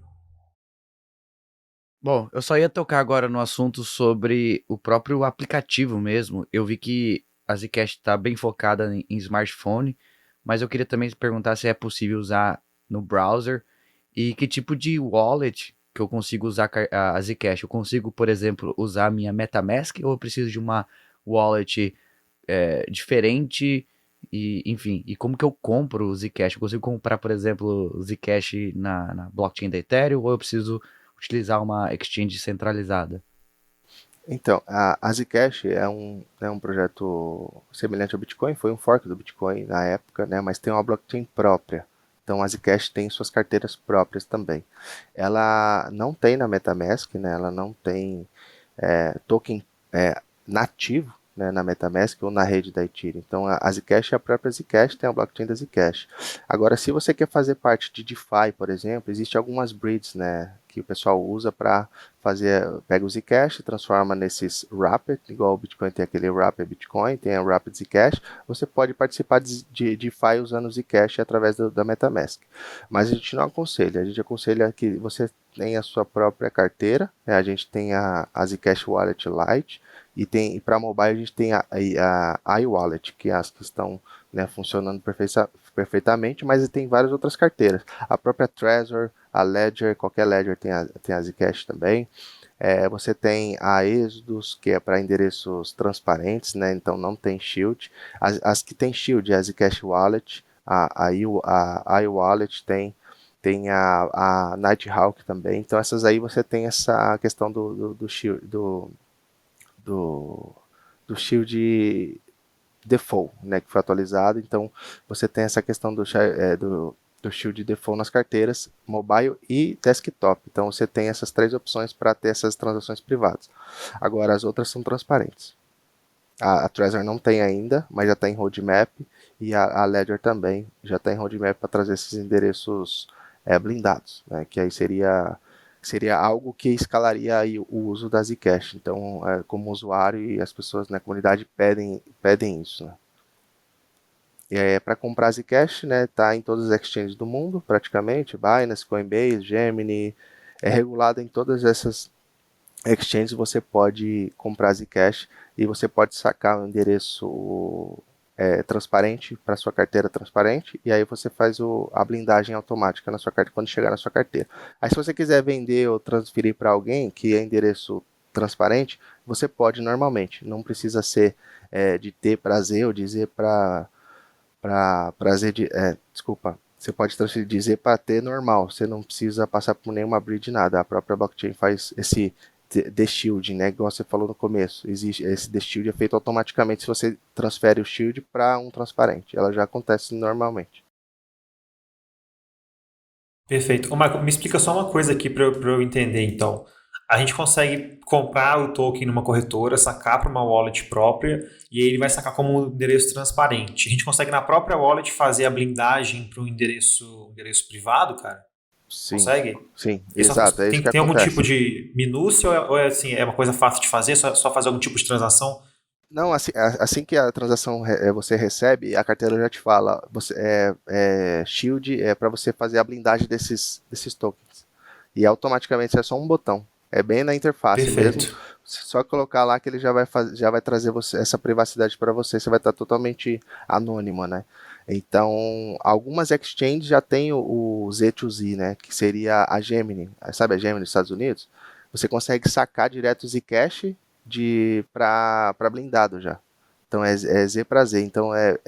Bom, eu só ia tocar agora no assunto sobre o próprio aplicativo mesmo. Eu vi que a Zcash está bem focada em smartphone, mas eu queria também perguntar se é possível usar no browser e que tipo de wallet que eu consigo usar a Zcash. Eu consigo, por exemplo, usar a minha MetaMask ou eu preciso de uma wallet diferente? E, enfim, e como que eu compro o Zcash? Eu consigo comprar, por exemplo, o Zcash na blockchain da Ethereum ou eu preciso utilizar uma exchange centralizada? Então, a Zcash é um projeto semelhante ao Bitcoin, foi um fork do Bitcoin na época, né, mas tem uma blockchain própria. Então, a Zcash tem suas carteiras próprias também. Ela não tem na MetaMask, né, ela não tem token nativo, né, na MetaMask ou na rede da Ethereum. Então a Zcash é a própria Zcash, tem a blockchain da Zcash. Agora, se você quer fazer parte de DeFi, por exemplo, existem algumas bridges, né, que o pessoal usa para fazer, pega o Zcash, transforma nesses wrapped, igual o Bitcoin tem aquele wrapped Bitcoin, tem a wrapped Zcash, você pode participar de DeFi usando o Zcash através da MetaMask. Mas a gente não aconselha, a gente aconselha que você tenha a sua própria carteira, né? A gente tem a Zcash Wallet Lite, e para mobile a gente tem a iWallet, que é as que estão, né, funcionando perfeitamente, mas tem várias outras carteiras. A própria Trezor, a Ledger, qualquer Ledger tem a Zcash também. Você tem a Exodus, que é para endereços transparentes, né? Então não tem Shield. As que tem Shield é a Zcash Wallet, a iWallet tem a Nighthawk também. Então essas aí você tem essa questão do Shield, do Shield Default, né, que foi atualizado. Então você tem essa questão do Shield Default nas carteiras mobile e desktop. Então você tem essas três opções para ter essas transações privadas. Agora as outras são transparentes. A Trezor não tem ainda, mas já está em roadmap, e a Ledger também já está em roadmap para trazer esses endereços blindados, né, que aí seria algo que escalaria aí o uso da Zcash. Então, como usuário e as pessoas na comunidade pedem isso, né? Para comprar Zcash, né, tá em todas as exchanges do mundo, praticamente, Binance, Coinbase, Gemini, é regulado em todas essas exchanges. Você pode comprar Zcash e você pode sacar o endereço transparente para sua carteira transparente, e aí você faz a blindagem automática na sua carteira quando chegar na sua carteira. Aí se você quiser vender ou transferir para alguém que é endereço transparente, você pode normalmente, não precisa ser de ter prazer ou dizer para prazer de. Desculpa. Você pode transferir dizer para ter normal. Você não precisa passar por nenhuma bridge, nada. A própria blockchain faz esse de-shielding, né? Igual você falou no começo. Existe, esse de-shield é feito automaticamente se você transfere o shield para um transparente. Ela já acontece normalmente. Perfeito. Ô, Marco, me explica só uma coisa aqui para eu entender, então. A gente consegue comprar o token numa corretora, sacar para uma wallet própria, e aí ele vai sacar como um endereço transparente. A gente consegue na própria wallet fazer a blindagem para um endereço privado, cara? Sim, Consegue? sim, E exato. É isso que tem algum tipo acontece. de minúcia ou assim, é uma coisa fácil de fazer, só fazer algum tipo de transação? Não, assim que a transação você recebe, a carteira já te fala, Shield é para você fazer a blindagem desses tokens. E automaticamente é só um botão. É bem na interface mesmo. Perfeito. Só colocar lá que ele já vai trazer essa privacidade para você. Você vai estar totalmente anônimo, né? Então, algumas exchanges já tem o Z2Z, né? Que seria a Gemini. Sabe a Gemini dos Estados Unidos? Você consegue sacar direto o Zcash para blindado já. Então é Z para Z. Então Essa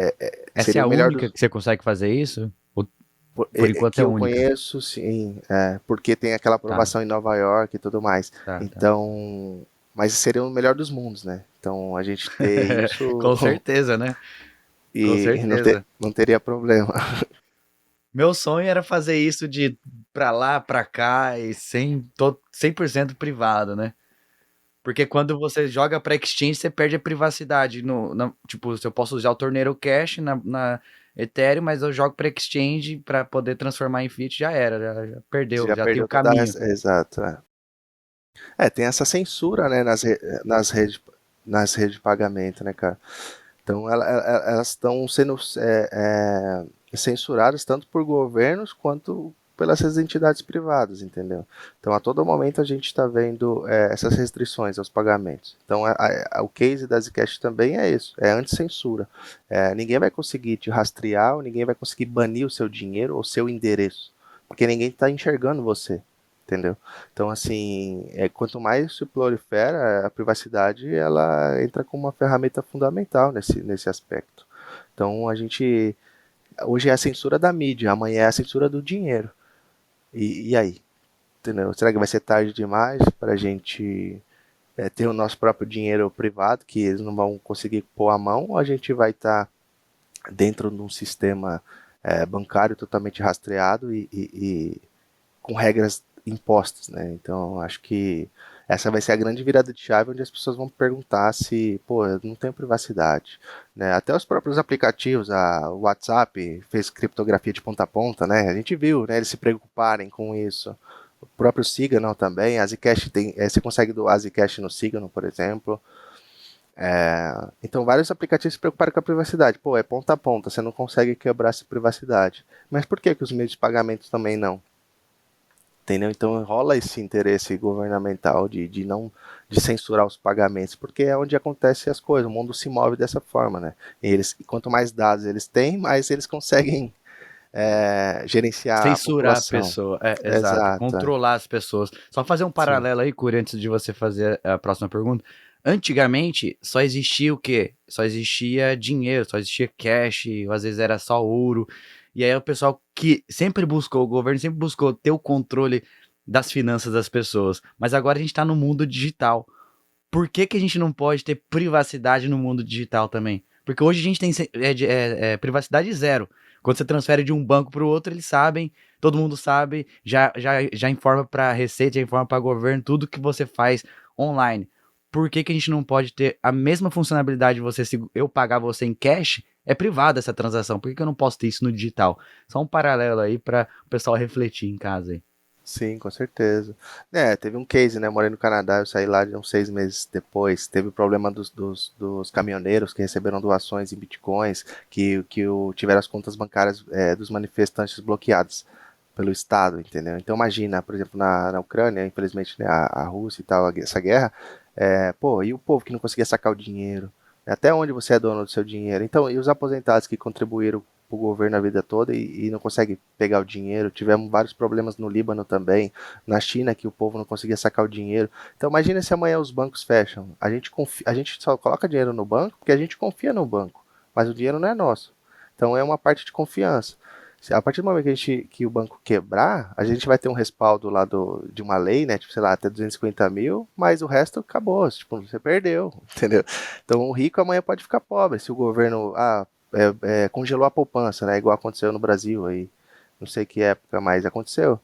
é seria a o melhor única dos. que você consegue fazer isso? Por enquanto Que é a eu única. conheço, sim, porque tem aquela Tá, aprovação em Nova York e tudo mais. tá. Então, mas seria o melhor dos mundos, né? Então a gente ter isso Com certeza, né? Com e certeza. não teria problema. Meu sonho era fazer isso de pra lá, pra cá e 100% privado, né? Porque quando você joga pra exchange, você perde a privacidade. Tipo, se eu posso usar o Tornado Cash na Ethereum, mas eu jogo pra exchange pra poder transformar em fiat, já era, já perdeu, Já já tem perdeu o toda caminho. exato. Tem essa censura, né, nas redes de pagamento, né, cara? Então elas estão sendo censuradas tanto por governos quanto pelas entidades privadas, entendeu? Então a todo momento a gente está vendo essas restrições aos pagamentos. Então o case da Zcash também é isso, é anti-censura. Ninguém vai conseguir te rastrear, ou ninguém vai conseguir banir o seu dinheiro ou seu endereço, porque ninguém está enxergando você. Entendeu? Então, assim, quanto mais isso prolifera, a privacidade ela entra como uma ferramenta fundamental nesse aspecto. Então, hoje é a censura da mídia, amanhã é a censura do dinheiro. E aí? Entendeu? Será que vai ser tarde demais para a gente ter o nosso próprio dinheiro privado, que eles não vão conseguir pôr a mão, ou a gente vai estar dentro de um sistema bancário totalmente rastreado e com regras impostas, né? Então, acho que essa vai ser a grande virada de chave onde as pessoas vão perguntar se, pô, eu não tenho privacidade, né? Até os próprios aplicativos, o WhatsApp fez criptografia de ponta a ponta, né? A gente viu, né, eles se preocuparem com isso. O próprio Signal também, a Zcash tem, você consegue doar Zcash no Signal, por exemplo. Então vários aplicativos se preocuparam com a privacidade. Pô, é ponta a ponta, você não consegue quebrar essa privacidade. Mas por que os meios de pagamento também não? Entendeu? Então rola esse interesse governamental de não de censurar os pagamentos, porque é onde acontecem as coisas, o mundo se move dessa forma, né? E quanto mais dados eles têm, mais eles conseguem gerenciar a Censurar a população. pessoa, exato. Exato. Controlar as pessoas. Só fazer um paralelo aí, Curi, antes de você fazer a próxima pergunta. Antigamente, só existia o quê? Só existia dinheiro, só existia cash, ou às vezes era só ouro. E aí o pessoal que sempre buscou, o governo sempre buscou ter o controle das finanças das pessoas. Mas agora a gente está no mundo digital. Por que a gente não pode ter privacidade no mundo digital também? Porque hoje a gente tem privacidade zero. Quando você transfere de um banco para o outro, eles sabem, todo mundo sabe, já informa para a Receita, já informa para o governo tudo que você faz online. Por que a gente não pode ter a mesma funcionalidade de você, se eu pagar você em cash, é privada essa transação? Por que eu não posso ter isso no digital? Só um paralelo aí para o pessoal refletir em casa aí. Sim, com certeza. Teve um case, né? Morei no Canadá, eu saí lá de uns 6 meses depois. Teve o problema dos caminhoneiros que receberam doações em bitcoins, que tiveram as contas bancárias dos manifestantes bloqueadas pelo Estado, entendeu? Então imagina, por exemplo, na Ucrânia, infelizmente, né, a Rússia e tal, essa guerra, pô, e o povo que não conseguia sacar o dinheiro? Até onde você é dono do seu dinheiro? Então, e os aposentados que contribuíram para o governo a vida toda e não consegue pegar o dinheiro. Tivemos vários problemas no Líbano também, na China que o povo não conseguia sacar o dinheiro. Então imagina se amanhã os bancos fecham. A gente só coloca dinheiro no banco porque a gente confia no banco, mas o dinheiro não é nosso. Então é uma parte de confiança. A partir do momento que o banco quebrar, a gente vai ter um respaldo lá de uma lei, né? Tipo, sei lá, até 250 mil, mas o resto acabou. Tipo, você perdeu, entendeu? Então o rico amanhã pode ficar pobre se o governo congelou a poupança, né? Igual aconteceu no Brasil aí, não sei que época, mas aconteceu.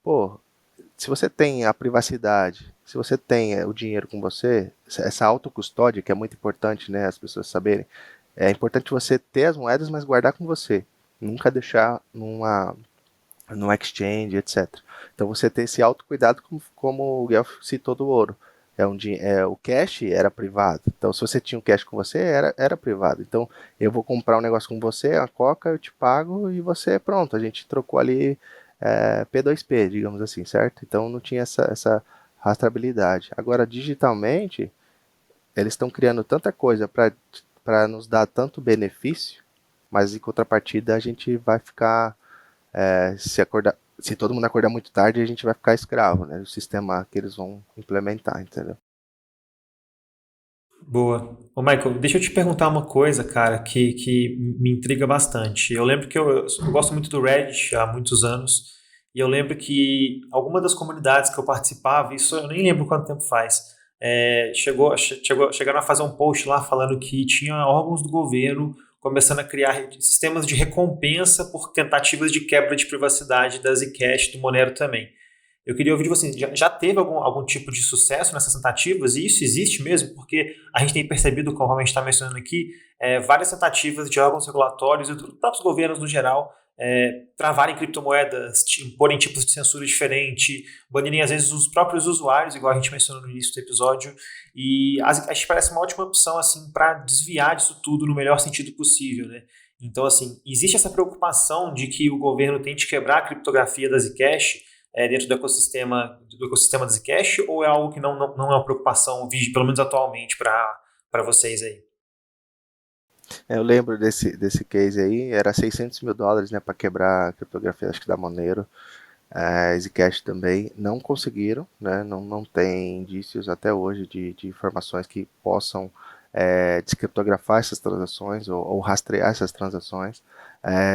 Pô, se você tem a privacidade, se você tem o dinheiro com você, essa autocustódia que é muito importante, né? As pessoas saberem, é importante você ter as moedas, mas guardar com você, nunca deixar num exchange, etc. Então você ter esse autocuidado, como o Guelph citou do ouro. O cash era privado. Então, se você tinha um cash com você, era privado. Então, eu vou comprar um negócio com você, a Coca, eu te pago e você, pronto. A gente trocou ali P2P, digamos assim, certo? Então, não tinha essa rastreabilidade. Agora, digitalmente, eles estão criando tanta coisa para nos dar tanto benefício, mas em contrapartida a gente vai ficar, se todo mundo acordar muito tarde, a gente vai ficar escravo, né, do sistema que eles vão implementar, entendeu? Boa. Ô Michael, deixa eu te perguntar uma coisa, cara, que me intriga bastante. Eu lembro que eu gosto muito do Reddit há muitos anos, e eu lembro que alguma das comunidades que eu participava, isso eu nem lembro quanto tempo faz, chegaram a fazer um post lá falando que tinha órgãos do governo começando a criar sistemas de recompensa por tentativas de quebra de privacidade da Zcash, do Monero também. Eu queria ouvir de você, já teve algum tipo de sucesso nessas tentativas? E isso existe mesmo? Porque a gente tem percebido, como a gente está mencionando aqui, várias tentativas de órgãos regulatórios e dos próprios governos no geral travarem criptomoedas, imporem tipos de censura diferente, banirem às vezes os próprios usuários, igual a gente mencionou no início do episódio. E a gente parece uma ótima opção assim, para desviar disso tudo no melhor sentido possível, né? Então, assim, existe essa preocupação de que o governo tente quebrar a criptografia da Zcash dentro do ecossistema do Zcash, ou é algo que não é uma preocupação, pelo menos atualmente, para vocês aí? Eu lembro desse case aí, era $600 mil, né, para quebrar a criptografia, acho que da Monero, Zcash também, não conseguiram, né, não tem indícios até hoje de informações que possam descriptografar essas transações ou rastrear essas transações.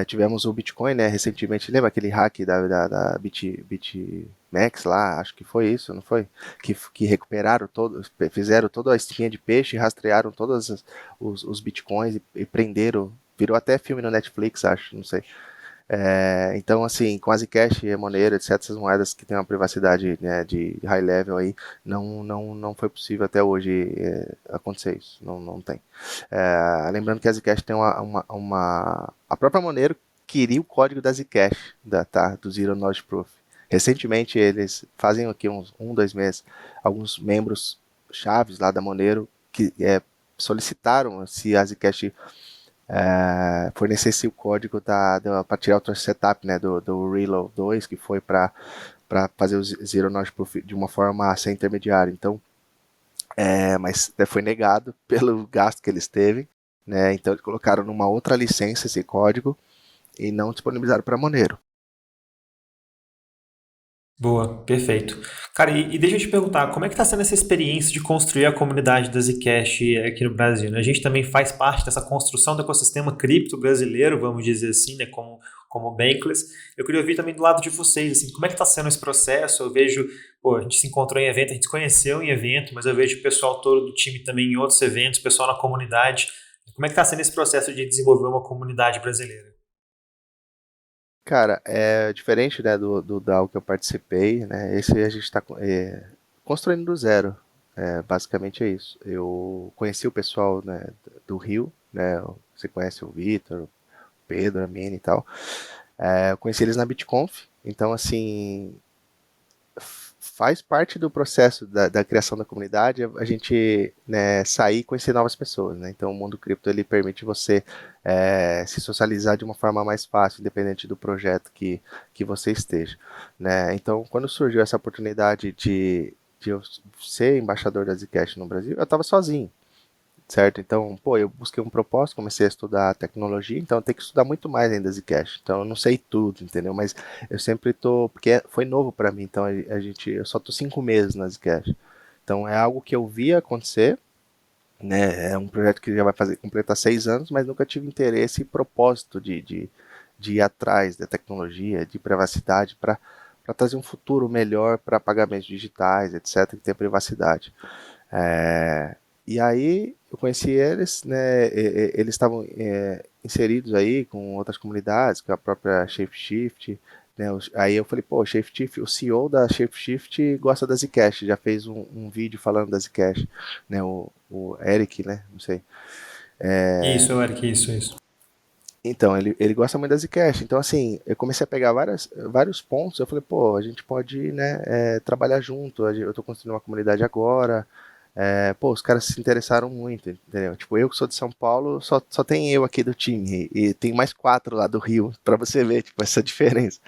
Tivemos o Bitcoin, né, recentemente, lembra aquele hack da BitMEX lá, acho que foi isso, não foi? Que recuperaram fizeram toda a espinha de peixe, rastrearam todos os Bitcoins e prenderam, virou até filme no Netflix, acho, não sei. Então, assim, com a Zcash, Monero, etc., essas moedas que têm uma privacidade, né, de high level aí, não foi possível até hoje acontecer isso. Não tem. Lembrando que a Zcash tem a própria Monero queria o código da Zcash, do Zero Knowledge Proof. Recentemente, eles fazem aqui uns 2 meses, alguns membros chaves lá da Monero que solicitaram se a Zcash fornecesse o código para tirar o setup, né, do Reload 2, que foi para fazer o Zero Knowledge Proof de uma forma sem intermediário. Então, mas foi negado pelo gasto que eles teve, né? Então eles colocaram numa outra licença esse código e não disponibilizaram para Monero. Boa, perfeito. Cara, e deixa eu te perguntar, como é que está sendo essa experiência de construir a comunidade da Zcash aqui no Brasil, né? A gente também faz parte dessa construção do ecossistema cripto brasileiro, vamos dizer assim, né? Como Bankless. Eu queria ouvir também do lado de vocês, assim, como é que está sendo esse processo? Eu vejo, pô, a gente se encontrou em evento, a gente se conheceu em evento, mas eu vejo o pessoal todo do time também em outros eventos, o pessoal na comunidade. Como é que está sendo esse processo de desenvolver uma comunidade brasileira? Cara, é diferente, né, do DAO que eu participei, né? Esse a gente está construindo do zero. Basicamente é isso. Eu conheci o pessoal, né, do Rio, né? Você conhece o Vitor, o Pedro, a Mini e tal. Eu conheci eles na BitConf. Então, assim, faz parte do processo da criação da comunidade a gente, né, sair e conhecer novas pessoas, né? Então o mundo cripto ele permite você se socializar de uma forma mais fácil, independente do projeto que você esteja, né? Então quando surgiu essa oportunidade de eu ser embaixador da Zcash no Brasil, eu estava sozinho, certo? Então, pô, eu busquei um propósito, comecei a estudar tecnologia, então eu tenho que estudar muito mais ainda Zcash. Então, eu não sei tudo, entendeu? Mas eu sempre tô, porque foi novo para mim, então eu só tô 5 meses na Zcash. Então, é algo que eu via acontecer, né? É um projeto que já vai completar 6 anos, mas nunca tive interesse e propósito de ir atrás da tecnologia, de privacidade, para trazer um futuro melhor para pagamentos digitais, etc., que tenha privacidade. É, e aí eu conheci eles, né? Eles estavam inseridos aí com outras comunidades, com a própria ShapeShift, né? Aí eu falei, pô, ShapeShift, o CEO da ShapeShift gosta da Zcash, já fez um vídeo falando da Zcash, né? O Eric, né? Não sei. Isso, Eric, isso. Então, ele gosta muito da Zcash. Então, assim, eu comecei a pegar vários pontos. Eu falei, pô, a gente pode, né, trabalhar junto. Eu estou construindo uma comunidade agora. Pô, os caras se interessaram muito, entendeu? Tipo, eu que sou de São Paulo, só tem eu aqui do time. E tem mais 4 lá do Rio, pra você ver, tipo, essa diferença.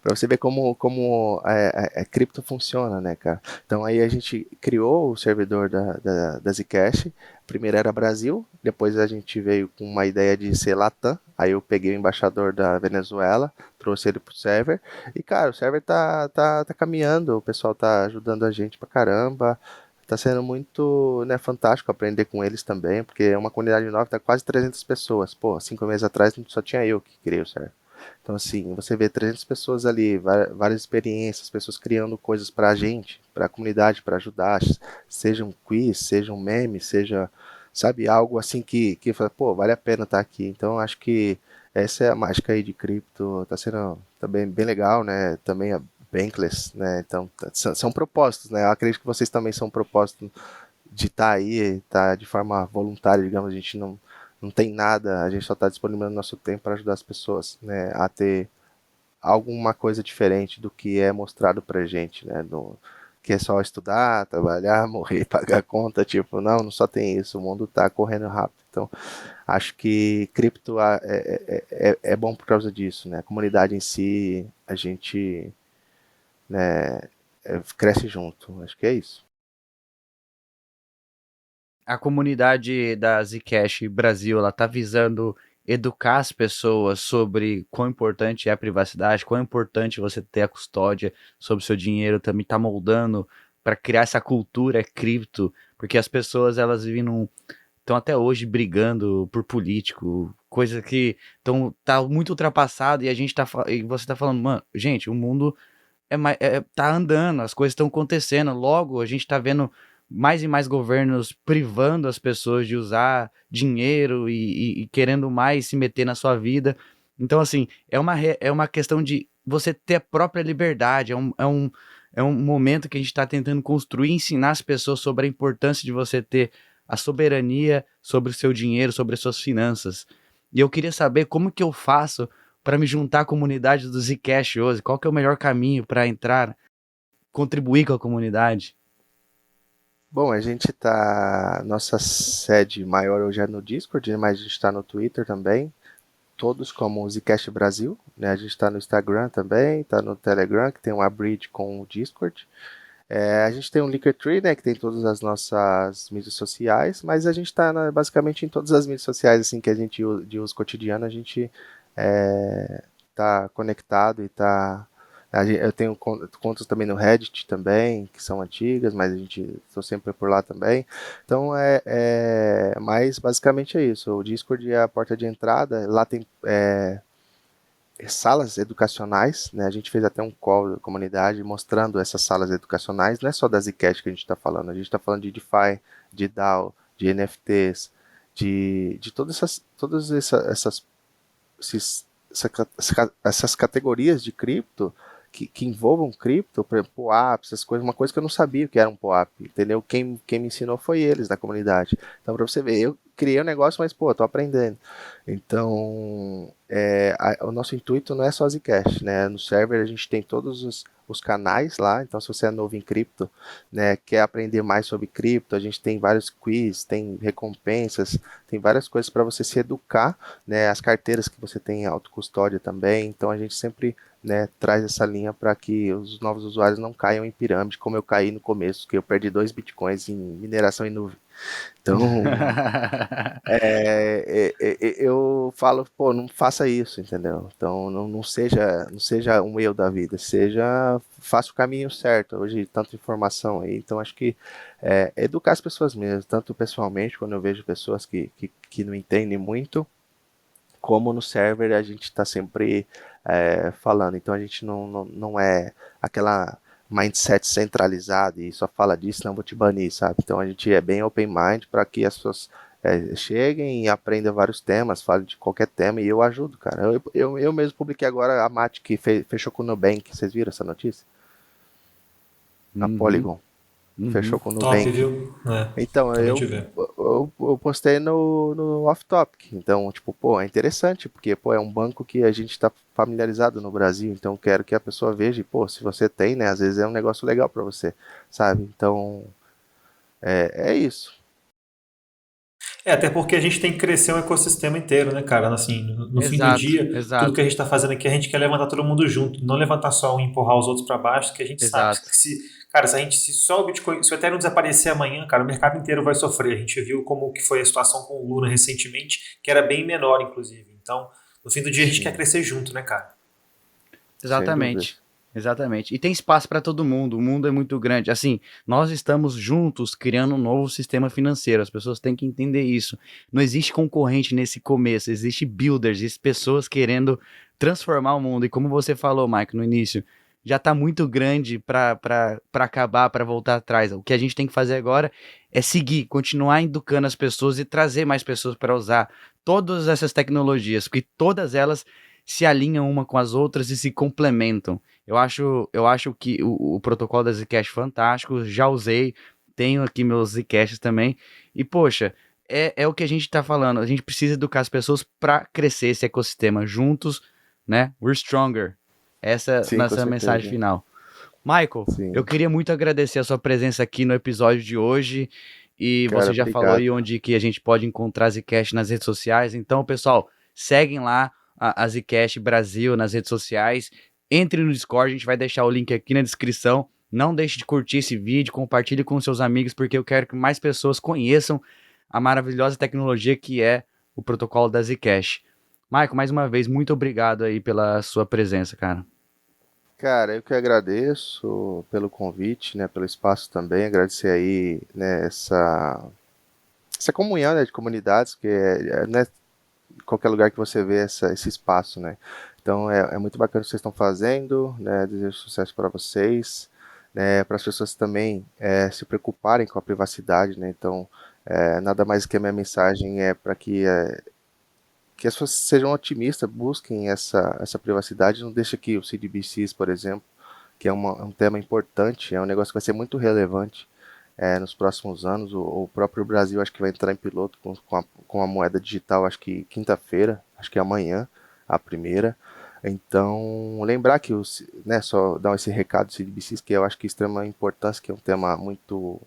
Pra você ver como a cripto funciona, né, cara? Então, aí a gente criou o servidor da Zcash. Primeiro era Brasil, depois a gente veio com uma ideia de ser Latam. Aí eu peguei o embaixador da Venezuela, trouxe ele pro server. E, cara, o server tá caminhando, o pessoal tá ajudando a gente pra caramba. Tá sendo muito, né, fantástico aprender com eles também, porque é uma comunidade nova, tá quase 300 pessoas. Pô, 5 meses atrás só tinha eu que criei o server. Então, assim, você vê 300 pessoas ali, várias experiências, pessoas criando coisas pra gente, pra comunidade, pra ajudar, seja um quiz, seja um meme, seja, sabe, algo assim que fala, pô, vale a pena estar aqui. Então, acho que essa é a mágica aí de cripto, tá sendo bem legal, né? Também a Bankless, né? Então, são propósitos, né? Eu acredito que vocês também são propósitos de estar aí, tá de forma voluntária, digamos, a gente não tem nada, a gente só está disponibilizando nosso tempo para ajudar as pessoas, né, a ter alguma coisa diferente do que é mostrado pra gente, né, que é só estudar, trabalhar, morrer, pagar conta, tipo, não só tem isso, o mundo tá correndo rápido. Então, acho que cripto é bom por causa disso, né, a comunidade em si, a gente, né, cresce junto, acho que é isso. A comunidade da Zcash Brasil, ela tá visando educar as pessoas sobre quão importante é a privacidade, quão importante você ter a custódia sobre o seu dinheiro, também tá moldando para criar essa cultura cripto, porque as pessoas elas vivem estão até hoje brigando por político, coisa que tá muito ultrapassado e a gente e você tá falando, mano, gente, o mundo tá andando, as coisas estão acontecendo. Logo, a gente está vendo mais e mais governos privando as pessoas de usar dinheiro e querendo mais se meter na sua vida. Então, assim, é uma questão de você ter a própria liberdade, é um momento que a gente está tentando construir e ensinar as pessoas sobre a importância de você ter a soberania sobre o seu dinheiro, sobre as suas finanças. E eu queria saber como que eu faço para me juntar à comunidade do Zcash hoje, qual que é o melhor caminho para entrar, contribuir com a comunidade? Bom, nossa sede maior hoje é no Discord, né, mas a gente está no Twitter também, todos como o Zcast Brasil, né? A gente está no Instagram também, está no Telegram, que tem uma bridge com o Discord. A gente tem um Linktree, né, que tem todas as nossas mídias sociais, mas a gente está basicamente em todas as mídias sociais assim que a gente de uso cotidiano, a gente está conectado e está. Eu tenho contas também no Reddit também, que são antigas, mas a gente estou sempre por lá também. Então mas basicamente é isso. O Discord é a porta de entrada. Lá tem salas educacionais, né? A gente fez até um call da comunidade mostrando essas salas educacionais. Não é só da Zcash que a gente está falando. A gente está falando de DeFi, de DAO, de NFTs, de esses, essas categorias de cripto que envolvam cripto, por exemplo, POAP, essas coisas, uma coisa que eu não sabia que era um POAP, entendeu? Quem me ensinou foi eles na comunidade. Então, para você ver, eu criei um negócio, mas, pô, tô aprendendo. Então, o nosso intuito não é só Zcash, né? No server a gente tem todos os canais lá, então se você é novo em cripto, né, quer aprender mais sobre cripto, a gente tem vários quiz, tem recompensas, tem várias coisas para você se educar, né, as carteiras que você tem em autocustódia também, então a gente sempre, né, traz essa linha para que os novos usuários não caiam em pirâmide, como eu caí no começo, que eu perdi 2 bitcoins em mineração em nuvem. Então, eu falo, pô, não faça isso, entendeu? Então, não seja um eu da vida, faça o caminho certo. Hoje, tanta informação aí, então acho que educar as pessoas mesmo, tanto pessoalmente, quando eu vejo pessoas que não entendem muito, como no server a gente está sempre falando. Então a gente não é aquela mindset centralizado e só fala disso, não vou te banir, sabe? Então a gente é bem open mind para que as pessoas cheguem e aprendam vários temas, falem de qualquer tema e eu ajudo, cara. Eu mesmo publiquei agora a Mate que fechou com o Nubank. Vocês viram essa notícia? A Uhum, Polygon uhum. fechou com o Top, Nubank. viu? É, Então, acabei de ver. eu postei no Off Topic. Então, tipo, pô, é interessante, porque, pô, é um banco que a gente está familiarizado no Brasil. Então, quero que a pessoa veja, e, pô, se você tem, né, às vezes é um negócio legal para você, sabe? Então, é isso. Até porque a gente tem que crescer um ecossistema inteiro, né, cara? Assim, no fim do Exato, dia, tudo que exato, a gente está fazendo aqui, a gente quer levantar todo mundo junto, não levantar só um e empurrar os outros para baixo, que a gente sabe exato. que cara, se só o Bitcoin, se o Ethereum desaparecer amanhã, cara, o mercado inteiro vai sofrer. A gente viu como que foi a situação com o Luna recentemente, que era bem menor, inclusive. Então, no fim do dia, a gente quer Sim, crescer junto, né, cara? sem dúvida. Exatamente. Exatamente. E tem espaço para todo mundo. O mundo é muito grande. Assim, nós estamos juntos criando um novo sistema financeiro. As pessoas têm que entender isso. Não existe concorrente nesse começo. Existe builders, existe pessoas querendo transformar o mundo. E como você falou, Mike, no início, já está muito grande para acabar, para voltar atrás. O que a gente tem que fazer agora é seguir, continuar educando as pessoas e trazer mais pessoas para usar todas essas tecnologias, porque todas elas se alinham uma com as outras e se complementam. Eu acho que o protocolo da Zcash é fantástico, já usei, tenho aqui meus Zcaches também, e poxa, é o que a gente está falando, a gente precisa educar as pessoas para crescer esse ecossistema juntos, né? We're stronger. Essa é a Sim, com nossa mensagem certeza. final. Michael, eu Sim. queria muito agradecer a sua presença aqui no episódio de hoje, e Cara, você já falou aí obrigado. onde que a gente pode encontrar a Zcash nas redes sociais, então, pessoal, seguem lá a Zcash Brasil nas redes sociais. Entre no Discord, a gente vai deixar o link aqui na descrição. Não deixe de curtir esse vídeo, compartilhe com seus amigos, porque eu quero que mais pessoas conheçam a maravilhosa tecnologia que é o protocolo da Zcash. Michael, mais uma vez, muito obrigado aí pela sua presença, cara. Cara, eu que agradeço pelo convite, né, pelo espaço também, agradecer aí, né, essa comunhão, né, de comunidades, que né, qualquer lugar que você vê esse espaço, né? Então é muito bacana o que vocês estão fazendo, né? Desejo sucesso para vocês, né? Para as pessoas também se preocuparem com a privacidade, né? Então nada mais que a minha mensagem é para que as pessoas sejam otimistas, busquem essa privacidade, não deixa que o CDBCs, por exemplo, que é um tema importante, é um negócio que vai ser muito relevante nos próximos anos. O próprio Brasil acho que vai entrar em piloto com a moeda digital, acho que quinta-feira, acho que amanhã, a primeira. Então, lembrar que, só dar esse recado do CDBCs, que eu acho que é de extrema importância, que é um tema muito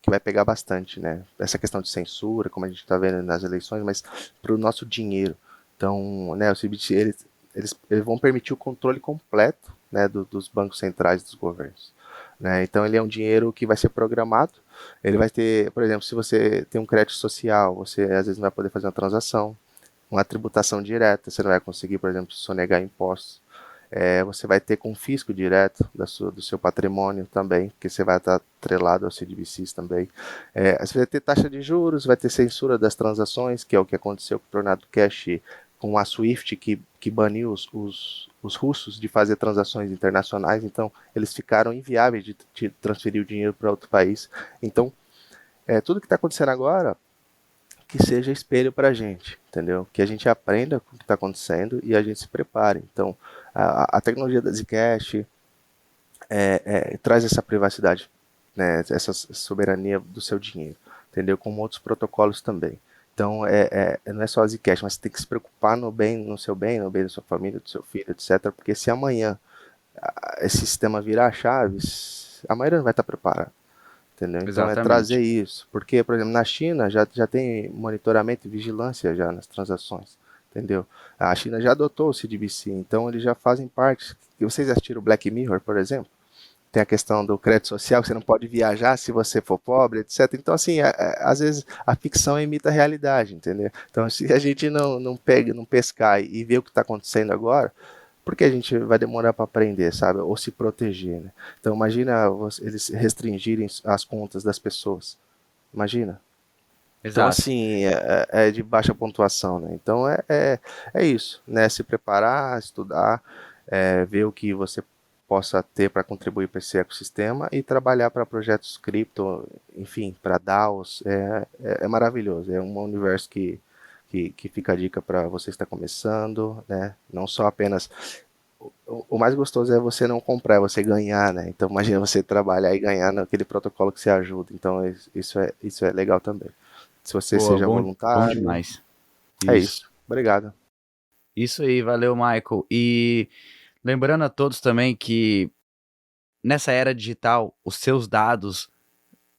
que vai pegar bastante, né? Essa questão de censura, como a gente está vendo nas eleições, mas para o nosso dinheiro. Então, né, o CBDC, eles vão permitir o controle completo, né, dos bancos centrais dos governos. Né? Então, ele é um dinheiro que vai ser programado. Ele vai ter, por exemplo, se você tem um crédito social, você às vezes não vai poder fazer uma transação, uma tributação direta, você não vai conseguir, por exemplo, sonegar impostos. Você vai ter confisco direto do seu patrimônio também, porque você vai estar atrelado ao CDBCs também. Você vai ter taxa de juros, vai ter censura das transações, que é o que aconteceu com o Tornado Cash, com a SWIFT, que baniu os russos de fazer transações internacionais, então eles ficaram inviáveis de transferir o dinheiro para outro país. Então, tudo que está acontecendo agora, que seja espelho para a gente, entendeu? Que a gente aprenda com o que está acontecendo e a gente se prepare. Então, a tecnologia da Zcash traz essa privacidade, né, essa soberania do seu dinheiro, entendeu? Como outros protocolos também. Então, não é só a Zcash, mas você tem que se preocupar no seu bem, no bem da sua família, do seu filho, etc. Porque se amanhã esse sistema virar chaves, a maioria não vai estar preparada. Entendeu? Então Exatamente. é trazer isso, porque, por exemplo, na China já tem monitoramento e vigilância já nas transações, entendeu? A China já adotou o CDBC, então eles já fazem parte. E vocês assistiram o Black Mirror, por exemplo? Tem a questão do crédito social, que você não pode viajar se você for pobre, etc. Então, assim, às vezes a ficção imita a realidade, entendeu? Então, se a gente não pescar e ver o que está acontecendo agora, porque a gente vai demorar para aprender, sabe? Ou se proteger, né? Então imagina eles restringirem as contas das pessoas. Imagina. Então Exato. assim, é de baixa pontuação, né? Então é isso, né? Se preparar, estudar, ver o que você possa ter para contribuir para esse ecossistema e trabalhar para projetos cripto, enfim, para DAOs. É maravilhoso, é um universo que fica a dica para você estar começando, né? Não só apenas o mais gostoso é você não comprar, é você ganhar, né? Então imagina você trabalhar e ganhar naquele protocolo que você ajuda. Então isso é legal também. Se você Boa, seja bom voluntário, demais. é isso. Obrigado. Isso aí, valeu, Michael. E lembrando a todos também que nessa era digital, os seus dados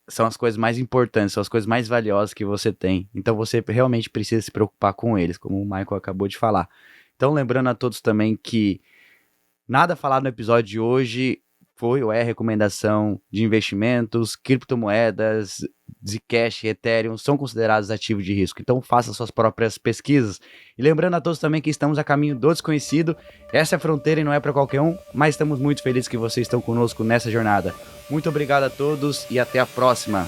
são as coisas mais importantes, são as coisas mais valiosas que você tem. Então você realmente precisa se preocupar com eles, como o Michael acabou de falar. Então lembrando a todos também que nada falado no episódio de hoje foi ou é recomendação de investimentos, criptomoedas, Zcash, Ethereum, são considerados ativos de risco. Então faça suas próprias pesquisas. E lembrando a todos também que estamos a caminho do desconhecido. Essa é a fronteira e não é para qualquer um, mas estamos muito felizes que vocês estão conosco nessa jornada. Muito obrigado a todos e até a próxima.